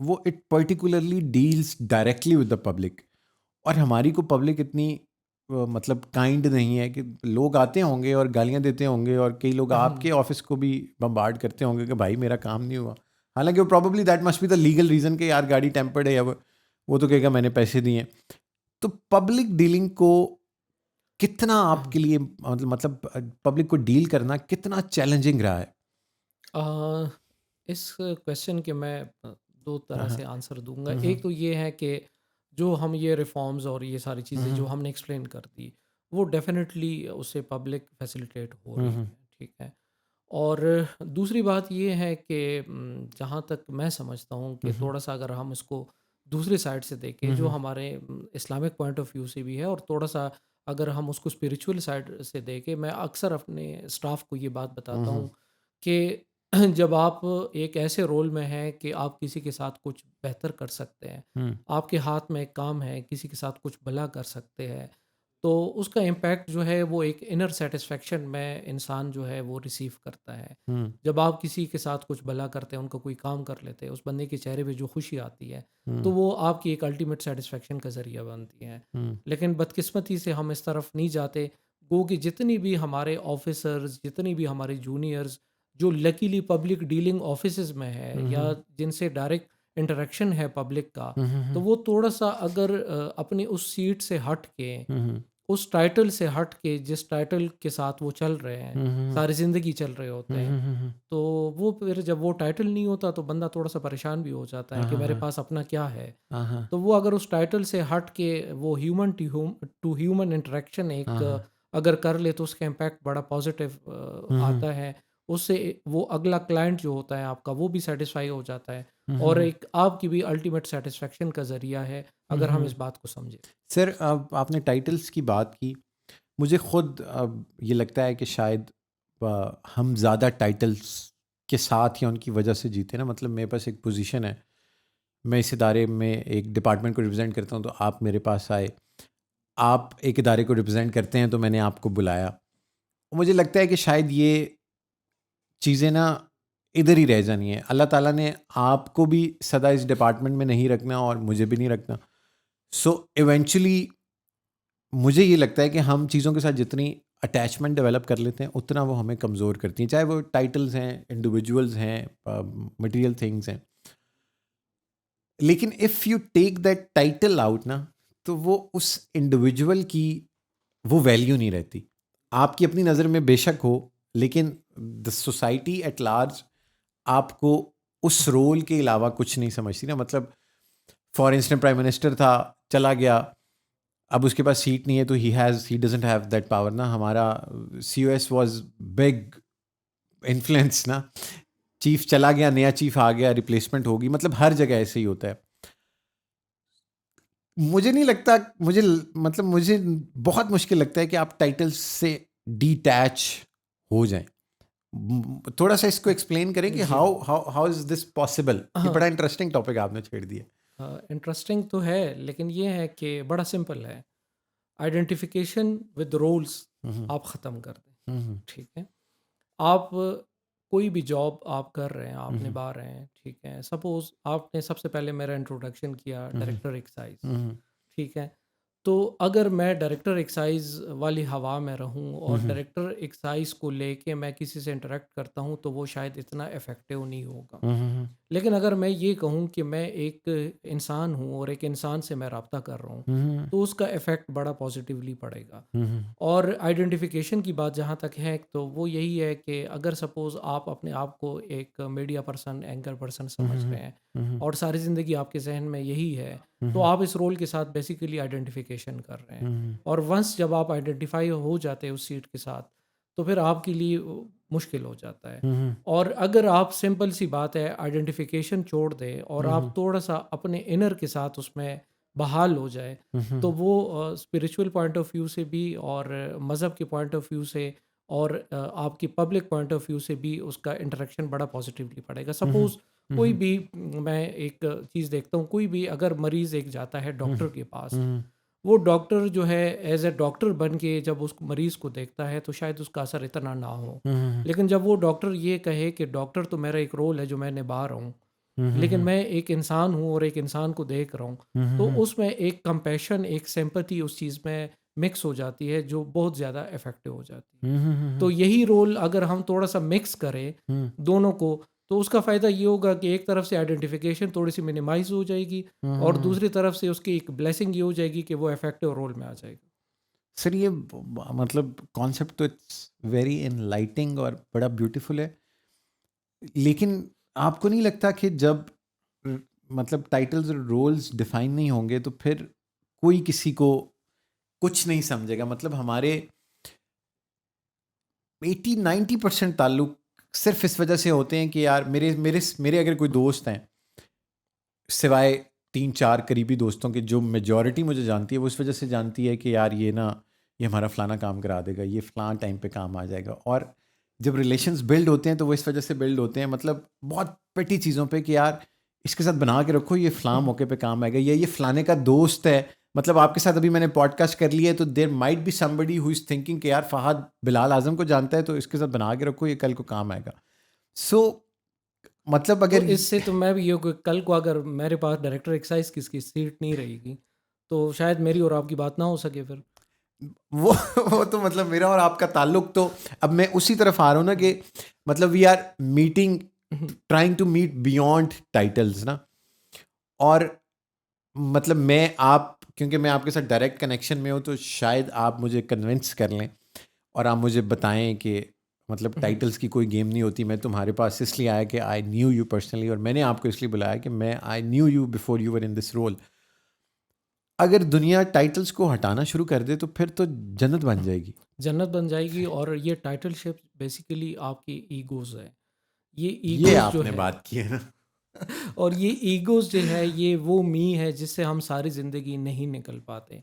वो it particularly deals directly with the public और हमारी को पब्लिक इतनी मतलब काइंड नहीं है कि लोग आते होंगे और गालियाँ देते होंगे और कई लोग आपके ऑफिस को भी बम्बार्ड करते होंगे कि भाई मेरा काम नहीं हुआ। हालाँकि वो probably that must be the legal reason कि यार गाड़ी टेम्पर्ड है या वो तो कहेगा मैंने पैसे दिए। तो पब्लिक डीलिंग को कितना आपके लिए मतलब पब्लिक को डील करना कितना चैलेंजिंग रहा है? अ, इस क्वेश्चन के मैं 2 हाँ, तरह हाँ। से आंसर दूँगा। हुँ, एक हुँ। तो ये है कि जो हम ये रिफ़ॉर्म्स और ये सारी हुँ, चीज़ें जो हुँ। हमने एक्सप्लेन कर दी, वो डेफ़िनेटली उससे पब्लिक फैसिलिटेट हो हुँ, रही हुँ। है, ठीक है। और दूसरी बात ये है कि जहाँ तक मैं समझता हूँ हुँ, कि हुँ। थोड़ा-सा अगर हम इसको दूसरी साइड से देखें, हुँ, जो हुँ। हमारे इस्लामिक पॉइंट ऑफ व्यू से भी है, और थोड़ा-सा अगर हम उसको स्पिरिचुअल साइड से देखें, मैं अक्सर अपने स्टाफ को ये बात हुँ, बताता हुँ। हूँ कि जब आप एक ऐसे रोल में हैं कि आप किसी के साथ कुछ बेहतर कर सकते हैं, हुँ। आपके हाथ में एक काम है, किसी के साथ कुछ भला कर सकते हैं, तो उसका इम्पैक्ट जो है वो एक इनर सेटिस्फेक्शन में इंसान जो है वो रिसीव करता है। हुँ। जब आप किसी के साथ कुछ भला करते हैं, उनका कोई काम कर लेते हैं, उस बंदे के चेहरे पे जो खुशी आती है, तो हुँ। वो आपकी एक अल्टीमेट सेटिस्फेक्शन का ज़रिया बनती है। हुँ। लेकिन बदकिस्मती से हम इस तरफ नहीं जाते, गो कि जितनी भी हमारे ऑफ़िसर्स, जितनी भी हमारे जूनियर्स जो लकीली पब्लिक डीलिंग ऑफ़िसेज़ में है, हुँ, या हुँ। जिनसे डायरेक्ट इंटरेक्शन है पब्लिक का, हुँ, हुँ, तो हुँ। वो थोड़ा-सा अगर अपनी उस सीट से हट के, हुँ, हुँ। उस टाइटल से हट के जिस टाइटल के साथ वो चल रहे हैं, हुँ, हुँ। सारी ज़िंदगी चल रहे होते हुँ, हैं, हुँ, हुँ, हुँ। तो वो फिर जब वो टाइटल नहीं होता तो बंदा थोड़ा-सा परेशान भी हो जाता है हाँ, कि हाँ, मेरे हाँ। पास अपना क्या है? हाँ, हाँ। तो वो अगर उस टाइटल से हट के वो ह्यूमन टू ह्यूमन इंटरेक्शन हाँ, एक हाँ। अगर कर ले, तो उसका इम्पैक्ट बड़ा पॉजिटिव हुँ, हुँ। आता है। उससे वो अगला क्लाइंट जो होता है आपका, वो भी सेटिस्फाई हो जाता है, हुँ, हुँ, और हुँ। एक आपकी भी अल्टीमेट सेटिस्फेक्शन का ज़रिया है, हुँ, अगर हम हुँ। इस बात को समझें। सर अब आपने टाइटल्स की बात की। मुझे खुद अब ये लगता है कि शायद हम ज़्यादा टाइटल्स के साथ या उनकी वजह से जीते ना मतलब मेरे पास एक पोज़ीशन है। मैं इस इदारे में एक डिपार्टमेंट को रिप्रेज़ेंट करता हूँ तो आप मेरे पास आए। आप एक इदारे को रिप्रेज़ेंट करते हैं तो मैंने आपको बुलाया। मुझे लगता है कि शायद ये चीज़ें ना इधर ही रह जानी है। अल्लाह ताला ने आपको भी सदा इस डिपार्टमेंट में नहीं रखना और मुझे भी नहीं रखना। सो इवेंचुअली मुझे ये लगता है कि हम चीज़ों के साथ जितनी अटैचमेंट डेवलप कर लेते हैं, उतना वो हमें कमज़ोर करती हैं। चाहे वो टाइटल्स हैं, इंडिविजुअल्स हैं, मटेरियल थिंग्स हैं। लेकिन if you take that title out ना, तो वो उस इंडिविजुअल की वो वैल्यू नहीं रहती। आपकी अपनी नज़र में बेशक हो, लेकिन द सोसाइटी एट लार्ज आपको उस रोल के अलावा कुछ नहीं समझती ना मतलब फॉर इंस्टेंस प्राइम मिनिस्टर था, चला गया, अब उसके पास सीट नहीं है तो ही डज़न्ट हैव दैट पावर ना हमारा सीओएस वाज़ बिग इन्फ्लुएंस ना, चीफ चला गया, नया चीफ आ गया, रिप्लेसमेंट होगी, मतलब हर जगह ऐसे ही होता है। मुझे नहीं लगता मतलब मुझे बहुत मुश्किल लगता है कि आप टाइटल्स से डिटैच हो जाएँ। थोड़ा-सा इसको एक्सप्लेन करें कि जी। How how how is this possible? ये हाँ, बड़ा इंटरेस्टिंग टॉपिक आपने छेड़ दिया। इंटरेस्टिंग तो है, लेकिन ये है कि बड़ा सिंपल है। आइडेंटिफिकेशन विद रोल्स हुँ, हुँ। आप ख़त्म कर दें, हुँ, हुँ। ठीक है? आप कोई भी जॉब आप कर रहे हैं, हुँ, आप हुँ। निभा रहे हैं, ठीक है? सपोज़ आपने सबसे पहले मेरा इंट्रोडक्शन किया हुँ, हुँ। डायरेक्टर एक्साइज़, हुँ, हुँ। ठीक है? तो अगर मैं डायरेक्टर एक्साइज़ वाली हवा में रहूँ और हम्म, डायरेक्टर एक्साइज़ को लेके मैं किसी से इंटरेक्ट करता हूँ, तो वो शायद इतना इफ़ेक्टिव नहीं होगा। हम्म, लेकिन अगर मैं ये कहूँ कि मैं एक इंसान हूँ और एक इंसान से मैं राब्ता कर रहा हूँ, हम्म, तो उसका इफ़ेक्ट बड़ा पॉज़िटिवली पड़ेगा। हम्म, और आइडेंटिफ़िकेशन की बात जहाँ तक है, तो वो यही है कि अगर सपोज़ आप अपने आप को एक मीडिया पर्सन, एंकर पर्सन समझ हम्म, रहे हैं हम्म, और सारी ज़िंदगी आपके ज़हन में यही है, तो हम्म, आप इस रोल के साथ बेसिकली आइडेंटिफ़िकेशन कर रहे हैं। हम्म, और वंस जब आप आइडेंटिफ़ाई हो जाते हैं उस सीट के साथ, तो फिर आपके लिए वो मुश्किल हो जाता है। हम्म, और अगर आप सिंपल सी बात है आइडेंटिफ़िकेशन छोड़ दें और हम्म, आप थोड़ा-सा अपने इनर के साथ उसमें बहाल हो जाएँ, तो वो स्पिरिचुअल पॉइंट ऑफ व्यू से भी और मज़हब के पॉइंट ऑफ व्यू से और आपकी पब्लिक पॉइंट ऑफ व्यू से भी उसका इंटरेक्शन बड़ा पॉजिटिवली पड़ेगा। हम्म, सपोज़ कोई भी मैं एक चीज़ देखता हूँ, कोई भी अगर मरीज़ एक जाता है डॉक्टर के पास, हम्म, वो डॉक्टर जो है एज़ अ डॉक्टर बन के जब उस मरीज़ को देखता है, तो शायद उसका असर इतना ना हो। हम्म, लेकिन जब वो डॉक्टर ये कहे कि डॉक्टर तो मेरा एक रोल है जो मैं निभा रहा हूँ, लेकिन मैं एक इंसान हूँ और एक इंसान को देख रहा हूँ, तो उसमें एक कंपैशन, एक सिंपैथी उस चीज़ में मिक्स हो जाती है, जो बहुत ज़्यादा इफ़ेक्टिव हो जाती है। तो यही रोल अगर हम थोड़ा-सा मिक्स करें दोनों को, तो उसका फ़ायदा ये होगा कि एक तरफ से आइडेंटिफ़िकेशन थोड़ी-सी मिनिमाइज़ हो जाएगी और दूसरी तरफ से उसकी एक ब्लेसिंग ये हो जाएगी कि वो इफ़ेक्टिव रोल में आ जाएगा। सर ये मतलब कॉन्सेप्ट तो इट्स वेरी एनलाइटिंग और बड़ा ब्यूटीफुल है, लेकिन आपको नहीं लगता कि जब र- मतलब टाइटल्स और रोल्स डिफाइन नहीं होंगे तो फिर कोई किसी को कुछ नहीं समझेगा? मतलब हमारे 80-90% ताल्लुक सिर्फ इस वजह से होते हैं कि यार मेरे मेरे मेरे अगर कोई दोस्त हैं, सिवाय 3-4 करीबी दोस्तों के, जो मेजॉरिटी मुझे जानती है वो इस वजह से जानती है कि यार ये ना, ये हमारा फ़लाना काम करा देगा, ये फ़लाँ टाइम पे काम आ जाएगा। और जब रिलेशंस बिल्ड होते हैं तो वो इस वजह से बिल्ड होते हैं, मतलब बहुत पेटी चीज़ों पे कि यार इसके साथ बना के रखो, ये फ़लाँ मौके पे काम आएगा, या ये फ़लाने का दोस्त है। मतलब आपके साथ अभी मैंने पॉडकास्ट कर लिया है तो there might be somebody who is thinking कि यार फ़हद बिलाल आज़म को जानता है तो इसके साथ बना के रखो, ये कल को काम आएगा। सो मतलब तो अगर इससे तो मैं भी ये कि कल को अगर मेरे पास डायरेक्टर एक्साइज़ की सीट नहीं रहेगी, तो शायद मेरी और आपकी बात ना हो सके फिर। वो वो तो मतलब मेरा और आपका ताल्लुक तो, अब मैं उसी तरफ आ रहा हूँ ना कि मतलब we are meeting, trying to meet beyond titles ना। और मतलब मैं आप, क्योंकि मैं आपके साथ डायरेक्ट कनेक्शन में हूँ तो शायद आप मुझे कन्विंस कर लें और आप मुझे बताएं कि मतलब टाइटल्स की कोई गेम नहीं होती। मैं तुम्हारे पास इसलिए आया कि आई न्यू यू पर्सनली, और मैंने आपको इसलिए बुलाया कि मैं I knew you before you were in this role. अगर दुनिया टाइटल्स को हटाना शुरू कर दे तो फिर तो जन्नत बन जाएगी। जन्नत बन जाएगी और ये टाइटलशिप बेसिकली आपकी ईगोज़ है। ये ये ईगोज़ जो आपने है बात की है ना। और ये ईगोज़ जो है, ये वो मी है जिससे हम सारी ज़िंदगी नहीं निकल पाते।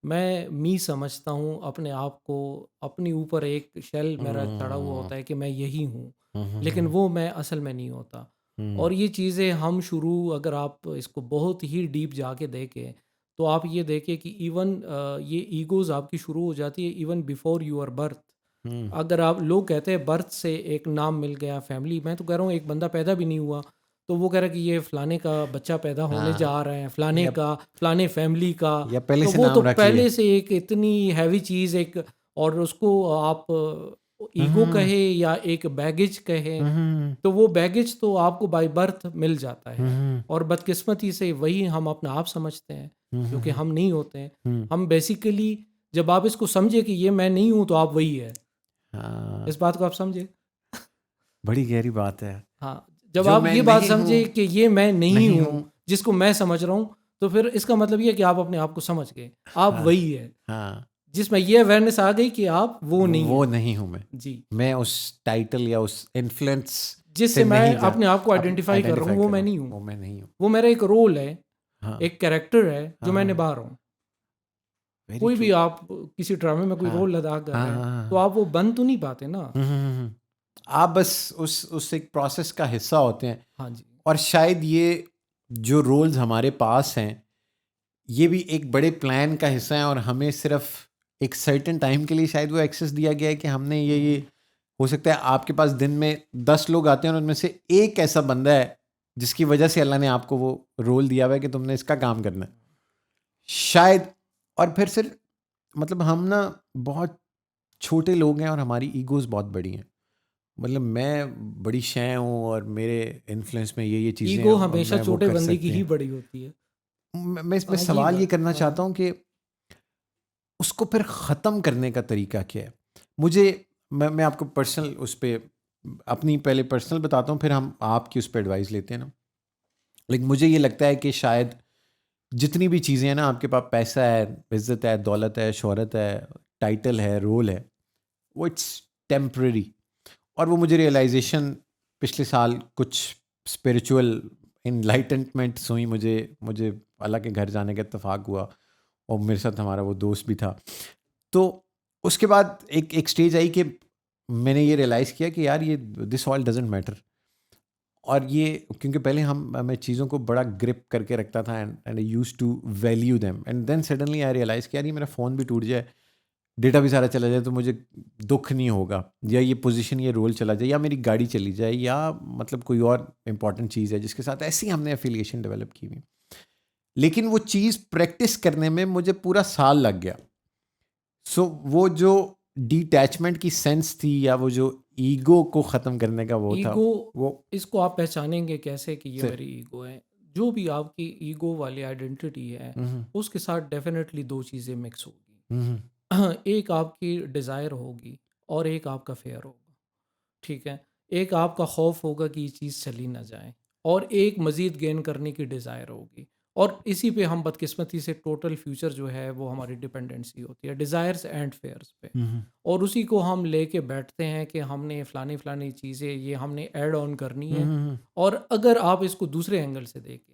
मैं मी समझता हूँ अपने आप को, अपने ऊपर एक शेल मेरा चढ़ा हुआ हुँ, होता है कि मैं यही हूँ, हुँ, हुँ, लेकिन हुँ, वो मैं असल में नहीं होता। हुँ, और ये चीज़ें हम शुरू अगर आप इसको बहुत ही डीप जाके देखें, तो आप ये देखें कि इवन ये ईगोज़ आपकी शुरू हो जाती है इवन बिफोर योर बर्थ। हुँ, अगर आप लोग कहते हैं बर्थ से एक नाम मिल गया फैमिली, मैं तो कह रहा हूँ एक बंदा पैदा भी नहीं हुआ, तो वो कह रहा है कि ये फलाने का बच्चा पैदा होने हाँ, जा रहा है, फलाने या का, फलाने फैमिली का। या पहले तो से वो तो नाम रख लिए। पहले से एक इतनी हैवी चीज़ एक, और उसको आप हुँ, ईगो हुँ, कहे या एक बैगेज कहें, हुँ, हुँ, तो वो बैगेज तो आपको बाय बर्थ मिल जाता हुँ, है। हुँ, और बदकिस्मती से वही हम अपना आप समझते हैं, हुँ, जो कि हुँ, हम नहीं होते हैं। हुँ, हम बेसिकली जब आप इसको समझे कि ये मैं नहीं हूँ, तो आप वही है। हाँ, इस बात को आप समझे? बड़ी गहरी बात है। हाँ, जब जो आप मैं ये बात नहीं हूँ, समझे कि ये मैं नहीं नहीं हूँ, हूँ, जिसको मैं समझ रहा हूँ, तो फिर इसका मतलब ये है कि आप अपने आप को समझ गए। आप हाँ, वही है, हाँ, जिसमें ये अवेयरनेस आ गई कि आप वो नहीं वो हैं। नहीं हूँ मैं। जी, मैं उस टाइटल या उस इन्फ्लुएंस से जिससे मैं नहीं जा, अपने आप को अब आइडेंटिफ़ाई कर रहा हूँ, आइडेंटिफ़ाई वो कर मैं रहा हूँ, नहीं हूँ। वो मैं नहीं हूँ। वो मेरा एक रोल है, हाँ, एक कैरेक्टर है जो हाँ, मैं हाँ, निभा रहा हूँ। वेरी कोई ट्रू। भी आप किसी ड्रामे में कोई हाँ, रोल अदा कर हाँ, रहे हैं, हाँ, तो हाँ। आप वो बन तो नहीं पाते ना। हुँ, हुँ, हुँ, हुँ। आप बस उस एक प्रोसेस का हिस्सा होते हैं। हाँ जी। और शायद ये जो रोल्स हमारे पास हैं, ये भी एक बड़े प्लान का हिस्सा है, और हमें सिर्फ एक सर्टेन टाइम के लिए शायद वो एक्सेस दिया गया है कि हमने ये हुँ। हो सकता है आपके पास दिन में 10 लोग आते हैं और उनमें से एक ऐसा बंदा है जिसकी वजह से अल्लाह ने आपको वो रोल दिया हुआ है कि तुमने इसका काम करना है। शायद और फिर सिर्फ मतलब हम ना बहुत छोटे लोग हैं और हमारी ईगोज़ बहुत बड़ी हैं। मतलब मैं बड़ी शै हूँ और मेरे इन्फ्लुएंस में ये चीज़ें हैं ईगो और हमेशा मैं वो छोटे कर बंदे की सकते ही हैं। बड़ी होती है। मैं इसमें हाँ, ये सवाल ये बात करना हाँ, चाहता हूँ कि उसको फिर ख़त्म करने का तरीका क्या है? मुझे मैं आपको पर्सनल उस पे अपनी पहले पर्सनल बताता हूँ, फिर हम आपकी उस पे एडवाइस लेते हैं ना। लेकिन मुझे ये लगता है कि शायद जितनी भी चीज़ें हैं ना, आपके पास पैसा है, इज़्ज़त है, दौलत है, शोहरत है, टाइटल है, रोल है, वो इट्स टेम्परेरी। और वो मुझे रियलाइज़ेशन पिछले साल कुछ स्पिरिचुअल एनलाइटनमेंट हुई मुझे मुझे अल्लाह के घर जाने का इत्तेफाक हुआ और मेरे साथ हमारा वो दोस्त भी था। तो उसके बाद एक एक स्टेज आई कि मैंने ये रियलाइज़ किया कि यार ये दिस ऑल डज़न्ट मैटर। और ये क्योंकि पहले मैं चीज़ों को बड़ा ग्रिप करके रखता था and I used to value them and then suddenly I realise कि यार ये मेरा फ़ोन भी टूट जाए, डेटा भी सारा चला जाए तो मुझे दुःख नहीं होगा, या ये पोज़ीशन, ये रोल चला जाए, या मेरी गाड़ी चली जाए, या मतलब कोई और इम्पोर्टेंट चीज़ है जिसके साथ ऐसे ही हमने एफ़िलिएशन डेवलप की हुई। लेकिन वो चीज़ प्रैक्टिस करने में मुझे पूरा साल लग गया। सो वो जो डिटैचमेंट की सेंस थी या वो जो ईगो को ख़त्म करने का वो था, ईगो वो इसको आप पहचानेंगे कैसे कि ये से मेरी ईगो है? जो भी आपकी ईगो वाली आइडेंटिटी है, हुँ, उसके साथ डेफ़िनेटली 2 चीज़ें मिक्स होगी। हुँ, एक आपकी डिज़ायर होगी और एक आपका फ़ियर होगा, ठीक है? एक आपका खौफ़ होगा कि ये चीज़ चली ना जाए और एक मज़ीद गेन करने की डिज़ायर होगी और इसी पे हम बदकिस्मती से टोटल फ्यूचर जो है वो हमारी डिपेंडेंसी होती है, डिज़ायर्स एंड फ़ियर्स पे। हुँ, और उसी को हम लेके बैठते हैं कि हमने फ़लानी-फ़लानी चीज़ें ये हमने ऐड ऑन करनी हुँ, है हुँ, और अगर आप इसको दूसरे एंगल से देखें,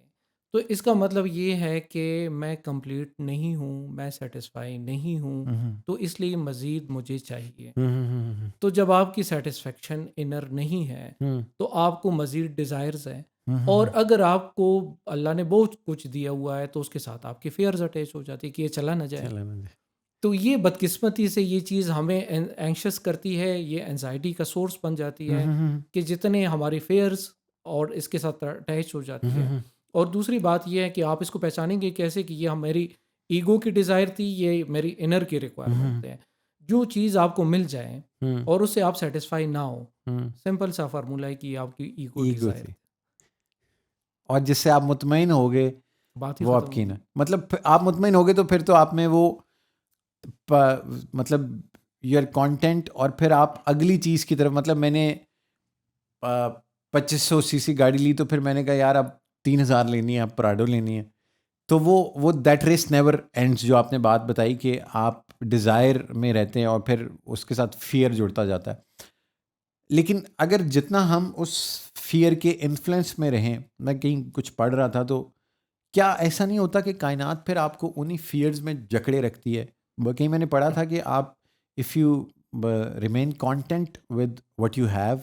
तो इसका मतलब ये है कि मैं कंप्लीट नहीं हूँ, मैं सैटिस्फाई नहीं हूँ, हुँ, तो इसलिए मज़ीद मुझे चाहिए। हुँ, हुँ, तो जब आपकी सैटिस्फैक्शन इनर नहीं है, हुँ, तो आपको मज़ीद डिज़ायर्स हैं हुँ, और हुँ, अगर आपको अल्लाह ने बहुत कुछ दिया हुआ है, तो उसके साथ आपकी फ़ियर्स अटैच हो जाती है कि ये चला ना जाए। चला मैंने तो ये बदकिस्मती से ये चीज़ हमें एंग्शियस करती है, ये एंग्ज़ायटी का सोर्स बन जाती हुँ, है हुँ, हुँ, कि जितने हमारी फ़ियर्स और इसके साथ अटैच हो हुँ, जाती हुँ, है। हुँ, और दूसरी बात ये है कि आप इसको पहचानेंगे कैसे कि ये मेरी ईगो की डिज़ायर थी, ये मेरी इनर की रिक्वायरमेंट हुँ, है। जो चीज़ आपको मिल जाए हुँ, और उससे आप सैटिस्फाई ना हो, हुँ, सिंपल सा फ़ॉर्मूला है कि ये आपकी ईगो ईगो डिज़ायर थी और जिससे आप मुतमईन हो गए, बात ही वो ख़त्म आपकी ना होगी। मतलब आप मुतमईन हो गए तो फिर तो आप में वो मतलब योर कंटेंट, और फिर आप अगली चीज़ की तरफ मतलब मैंने 2500 सीसी गाड़ी ली तो फिर मैंने कहा यार अब 3000 लेनी है, अब प्राडो लेनी है। तो वो दैट रेस नेवर एंड्स, जो आपने बात बताई कि आप डिज़ायर में रहते हैं और फिर उसके साथ फ़ियर जुड़ता जाता है। लेकिन अगर जितना हम उस फ़ियर के इन्फ्लुएंस में रहें, मैं कहीं कुछ पढ़ रहा था तो क्या ऐसा नहीं होता कि कायनात फिर आपको उन्हीं फ़ियर्स में जकड़े रखती है? कहीं मैंने पढ़ा था कि आप if you remain content with what you have,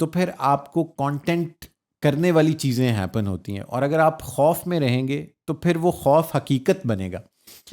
तो फिर आपको कंटेंट करने वाली चीज़ें हैपन होती हैं, और अगर आप खौफ में रहेंगे तो फिर वो खौफ हकीकत बनेगा।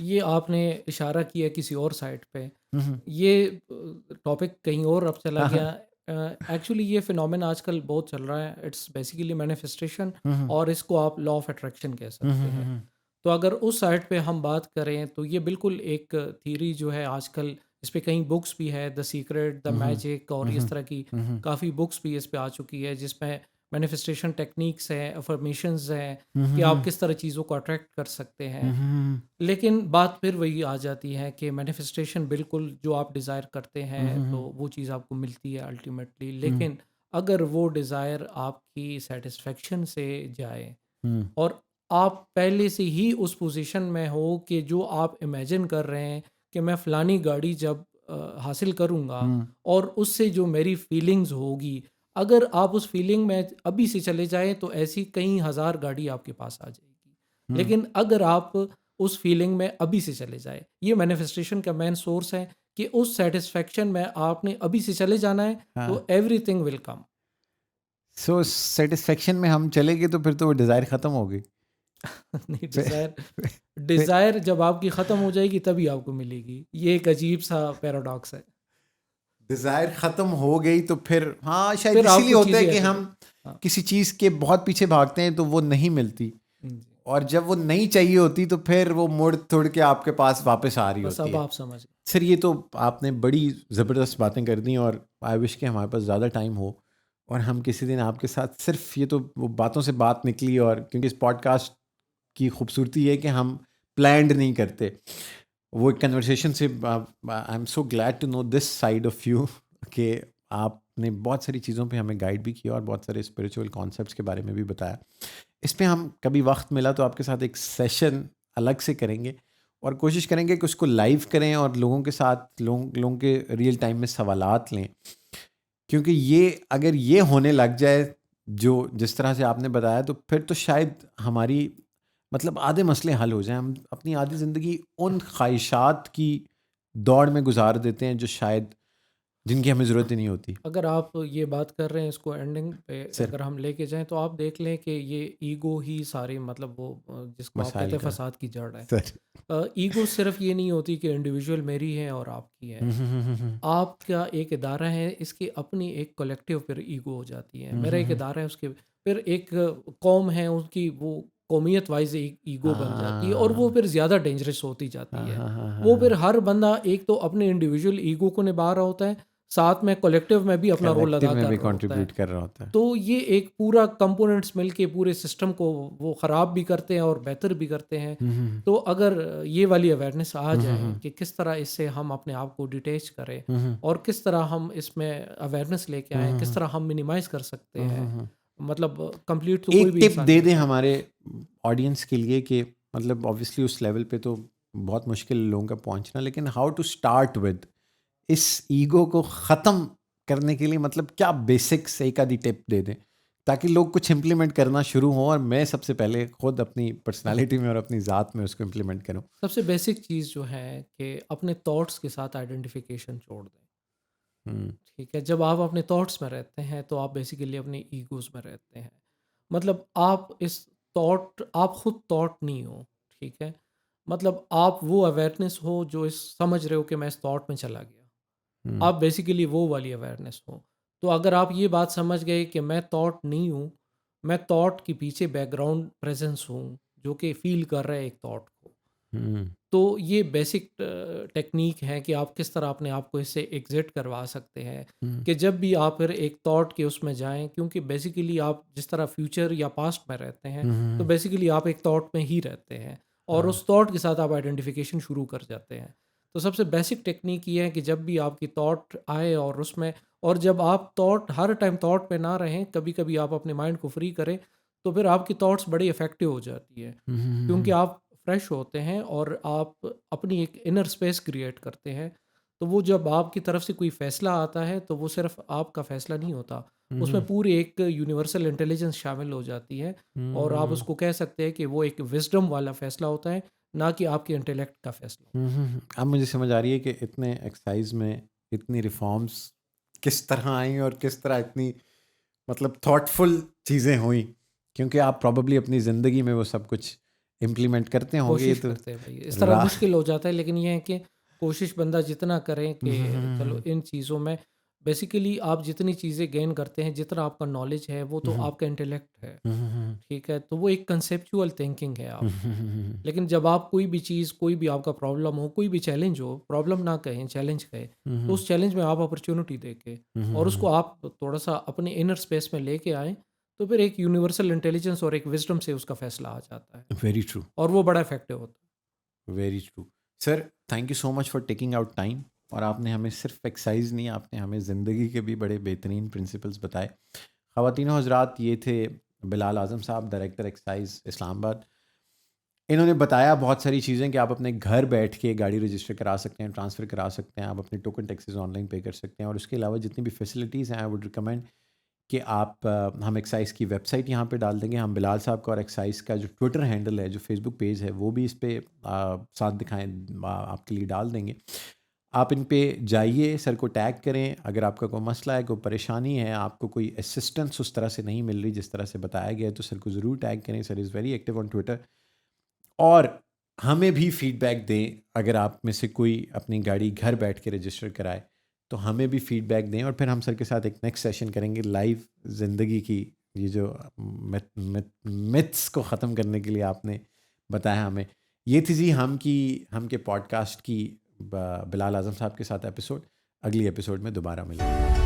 ये आपने इशारा किया किसी और साइट पे। हुँ, हुँ। ये टॉपिक कहीं और अब चला हाँ, गया। हाँ। एक्चुअली ये फिनोमेना आजकल बहुत चल रहा है। It's basically manifestation hmm, hmm. और इसको आप लॉ ऑफ अट्रैक्शन कह हुँ, सकते हुँ, हुँ, हैं। हुँ। तो अगर उस साइड पे हम बात करें तो ये बिल्कुल एक थ्योरी जो है आजकल इस पे कई बुक्स भी है, the secret, the hmm, hmm. Magic और हुँ, इस हुँ। तरह की हुँ, हुँ। काफ़ी बुक्स भी इस पे आ चुकी है जिसमें मैनिफेस्टेशन टेक्निक्स हैं, अफर्मेशंस हैं हुँ, हुँ, कि आप हुँ। किस तरह चीज़ों को अट्रैक्ट कर सकते हैं। हुँ, हुँ, हुँ। लेकिन बात फिर वही आ जाती है कि मैनिफेस्टेशन बिल्कुल जो आप डिज़ायर करते हुँ, हैं हुँ, तो हुँ। वो चीज़ आपको मिलती है अल्टीमेटली। हुँ, लेकिन अगर वो डिज़ायर आपकी सेटिस्फेक्शन से जाए हुँ। और आप पहले से ही उस पोजीशन में हो कि जो आप इमेजिन कर रहे हैं कि मैं फ़लानी गाड़ी जब हासिल करूँगा हुँ, और उससे जो मेरी फीलिंग्स होगी, अगर आप उस फीलिंग में अभी से चले जाएँ तो ऐसी कई हज़ार गाड़ी आपके पास आ जाएगी। हुँ। लेकिन अगर आप उस फीलिंग में अभी से चले जाएँ, ये मैनिफेस्टेशन का मेन सोर्स है कि उस सैटिस्फैक्शन में आपने अभी से चले जाना है, हाँ। तो everything will come. So satisfaction में हम चले गए तो फिर तो वो डिज़ायर ख़त्म हो गई। नहीं, फिर फिर डिज़ायर जब आपकी ख़त्म हो जाएगी तभी आपको मिलेगी। ये एक अजीब-सा पैराडॉक्स है। डिज़ायर ख़त्म हो गई तो फिर हाँ, शायद फिर इसीलिए आपको होता है चीज़ें कि अटेड हम हाँ, किसी चीज़ के बहुत पीछे भागते हैं तो वो नहीं मिलती। जी। और जब वो नहीं चाहिए होती तो फिर वो मुड़ तुड़ के आपके पास वापस आ रही बस होती अब है। आप समझ गए। सर ये तो आपने बड़ी ज़बरदस्त बातें कर दी, और आई विश कि हमारे पास ज़्यादा टाइम हो और हम किसी दिन आपके साथ सिर्फ ये तो वो बातों से बात निकली, और क्योंकि इस पॉडकास्ट की खूबसूरती है कि हम प्लान्ड नहीं करते, वो एक कन्वर्सेशन से I am so glad to know this side of you कि आपने बहुत सारी चीज़ों पे हमें गाइड भी किया और बहुत सारे स्पिरिचुअल कॉन्सेप्ट्स के बारे में भी बताया। इस पे हम कभी वक्त मिला तो आपके साथ एक सेशन अलग से करेंगे और कोशिश करेंगे कि उसको लाइव करें और लोगों के साथ लोगों के रियल टाइम में सवालात लें, क्योंकि ये अगर ये होने लग जाए जो जिस तरह से आपने बताया, तो फिर तो शायद हमारी मतलब आधे मसले हल हो जाएं। हम अपनी आधी ज़िंदगी उन ख्वाहिशात की दौड़ में गुजार देते हैं जो शायद जिनकी हमें ज़रूरत ही नहीं होती। अगर आप ये बात कर रहे हैं इसको एंडिंग पे सर अगर हम लेके जाएं तो आप देख लें कि ये ईगो ही सारी मतलब वो जिसको आप कहते मसाइल हैं का फसाद की जड़ है। सर। ईगो सिर्फ ये नहीं होती कि इंडिविजुअल मेरी है और आपकी है। आपका एक इदारा है, इसकी अपनी एक कलेक्टिव फिर ईगो हो जाती है। मेरा एक इदारा है, उसके फिर एक कौम है, उसकी वो कौमियत वाइज एक ईगो बन जाती है और वो हाँ फिर ज़्यादा डेंजरस होती हाँ जाती है। हाँ हाँ हाँ वो फिर हाँ, हर बंदा एक तो अपने इंडिविजुअल ईगो को निभा रहा होता है, साथ में कलेक्टिव में भी अपना रोल अदा कलेक्टिव में कर भी रहा होता है। कंट्रीब्यूट कर रहा होता है। तो ये एक पूरा कंपोनेंट्स मिलके पूरे सिस्टम को वो ख़राब भी करते हैं और बेहतर भी करते हैं। हम्म तो अगर ये वाली अवेयरनेस आ जाए हम्म कि किस तरह इससे हम अपने आप को डिटैच करें हम्म और किस तरह हम इसमें अवेयरनेस लेके आएँ, किस तरह हम मिनिमाइज़ कर सकते हैं। हम्म। मतलब कंप्लीट तो कोई एक भी टिप इंसान दे नहीं कर दें सकता। हमारे ऑडियंस के लिए कि मतलब ऑब्वियसली उस लेवल पे तो बहुत मुश्किल है लोगों का पहुंचना, लेकिन हाउ टू स्टार्ट विद इस ईगो को ख़त्म करने के लिए, मतलब क्या बेसिक्स एक आधी टिप दे दें ताकि लोग कुछ इम्प्लीमेंट करना शुरू हों, और मैं सबसे पहले खुद अपनी पर्सनालिटी में और अपनी ज़ात में उसको इम्प्लीमेंट करूं। सबसे बेसिक चीज़ जो है कि अपने थॉट्स के साथ आइडेंटिफिकेशन छोड़ दें। हम्म ठीक है, जब आप अपने थॉट्स में रहते हैं तो आप बेसिकली अपने ईगोज़ में रहते हैं। मतलब आप इस आप खुद थॉट नहीं हो, ठीक है? मतलब आप वो अवेयरनेस हो जो इस समझ रहे हो कि मैं इस थॉट में चला गया। हम्म आप बेसिकली वो वाली अवेयरनेस हो। तो अगर आप ये बात समझ गए कि मैं थॉट नहीं हूँ, मैं थॉट के पीछे बैकग्राउंड प्रेज़ेंस हूँ, जो कि फ़ील कर रहा है एक थॉट को। हम्म तो ये बेसिक टेक्नीक है कि आप किस तरह अपने आप को इससे एग्जिट करवा सकते हैं हम्म कि जब भी आप फिर एक थॉट के उसमें जाएं, क्योंकि बेसिकली आप जिस तरह फ्यूचर या पास्ट में रहते हैं तो हम्म, बेसिकली आप एक थॉट में ही रहते हैं और हाँ उस थॉट के साथ आप आइडेंटिफिकेशन शुरू कर जाते हैं। तो सबसे बेसिक टेक्निक ये है कि जब भी आपकी थॉट आए और उसमें और जब आप थॉट हर टाइम थॉट पे ना रहें, कभी कभी आप अपने माइंड को फ्री करें, तो फिर आपकी थॉट्स बड़ी इफ़ेक्टिव हो जाती है। क्योंकि आप फ्रेश होते हैं और आप अपनी एक इनर स्पेस क्रिएट करते हैं। तो वो जब आपकी तरफ से कोई फ़ैसला आता है तो वो सिर्फ़ आपका फ़ैसला नहीं होता, उसमें पूरी एक यूनिवर्सल इंटेलिजेंस शामिल हो जाती है और आप उसको कह सकते हैं कि वो एक विज़डम वाला फ़ैसला होता है, ना कि आपके इंटेलेक्ट का फ़ैसला। अब मुझे समझ आ रही है कि इतने एक्सरसाइज में इतनी रिफॉर्म्स किस तरह आई और किस तरह इतनी मतलब थॉटफुल चीज़ें हुई, क्योंकि आप प्रॉब्ली अपनी ज़िंदगी में वो सब कुछ इम्प्लीमेंट करते होंगे। ये कोशिश तो करते हैं भाई, इस तरह रा मुश्किल हो जाता है लेकिन ये है कि कोशिश बंदा जितना करे कि चलो इन चीज़ों में बेसिकली आप जितनी चीज़ें गेन करते हैं, जितना आपका नॉलेज है वो तो आपका इंटेलेक्ट है, ठीक है? तो वो एक कंसेप्चुअल थिंकिंग है आपकी। लेकिन जब आप कोई भी चीज़, कोई भी आपका प्रॉब्लम हो, कोई भी चैलेंज हो, प्रॉब्लम ना कहें, चैलेंज कहें, तो उस चैलेंज में आप अपॉर्च्युनिटी देके और उसको आप थोड़ा-सा अपने इनर स्पेस में लेके आएँ, तो फिर एक यूनिवर्सल इंटेलिजेंस और एक विज़डम से उसका फ़ैसला आ जाता है वेरी ट्रू, और वो बड़ा इफ़ेक्टिव होता है। Very true. Sir thank you so much for taking out time, और आपने हमें सिर्फ एक्सरसाइज नहीं, आपने हमें ज़िंदगी के भी बड़े बेहतरीन प्रिंसिपल्स बताए। ख़वातीनो हज़रात, ये थे बिलाल आज़म साहब, डायरेक्टर एक्साइज इस्लामाबाद। इन्होंने बताया बहुत सारी चीज़ें कि आप अपने घर बैठ के गाड़ी रजिस्टर करा सकते हैं, ट्रांसफ़र करा सकते हैं, आप अपने टोकन टैक्सेस ऑनलाइन पे कर सकते हैं, और उसके अलावा जितनी भी फैसिलिटीज़ हैं आई वुड रिकमेंड कि आप हम एक्साइज़ की वेबसाइट यहाँ पे डाल देंगे, हम बिलाल साहब का और एक्साइज़ का जो ट्विटर हैंडल है, जो फेसबुक पेज है, वो भी इस पे साथ दिखाएँ आपके लिए डाल देंगे। आप इन पे जाइए, सर को टैग करें, अगर आपका कोई मसला है, कोई परेशानी है, आपको कोई असिस्टेंस उस तरह से नहीं मिल रही जिस तरह से बताया गया है, तो सर को ज़रूर टैग करें। Sir is very active on Twitter. और हमें भी फीडबैक दें, अगर आप में से कोई अपनी गाड़ी घर बैठ के रजिस्टर कराए तो हमें भी फीडबैक दें, और फिर हम सर के साथ एक नेक्स्ट सेशन करेंगे लाइव ज़िंदगी की ये जो मिथ्स को ख़त्म करने के लिए आपने बताया हमें। ये थी जी हम के पॉडकास्ट की बिलाल आज़म साहब के साथ एपिसोड। अगली एपिसोड में दोबारा मिलेंगे।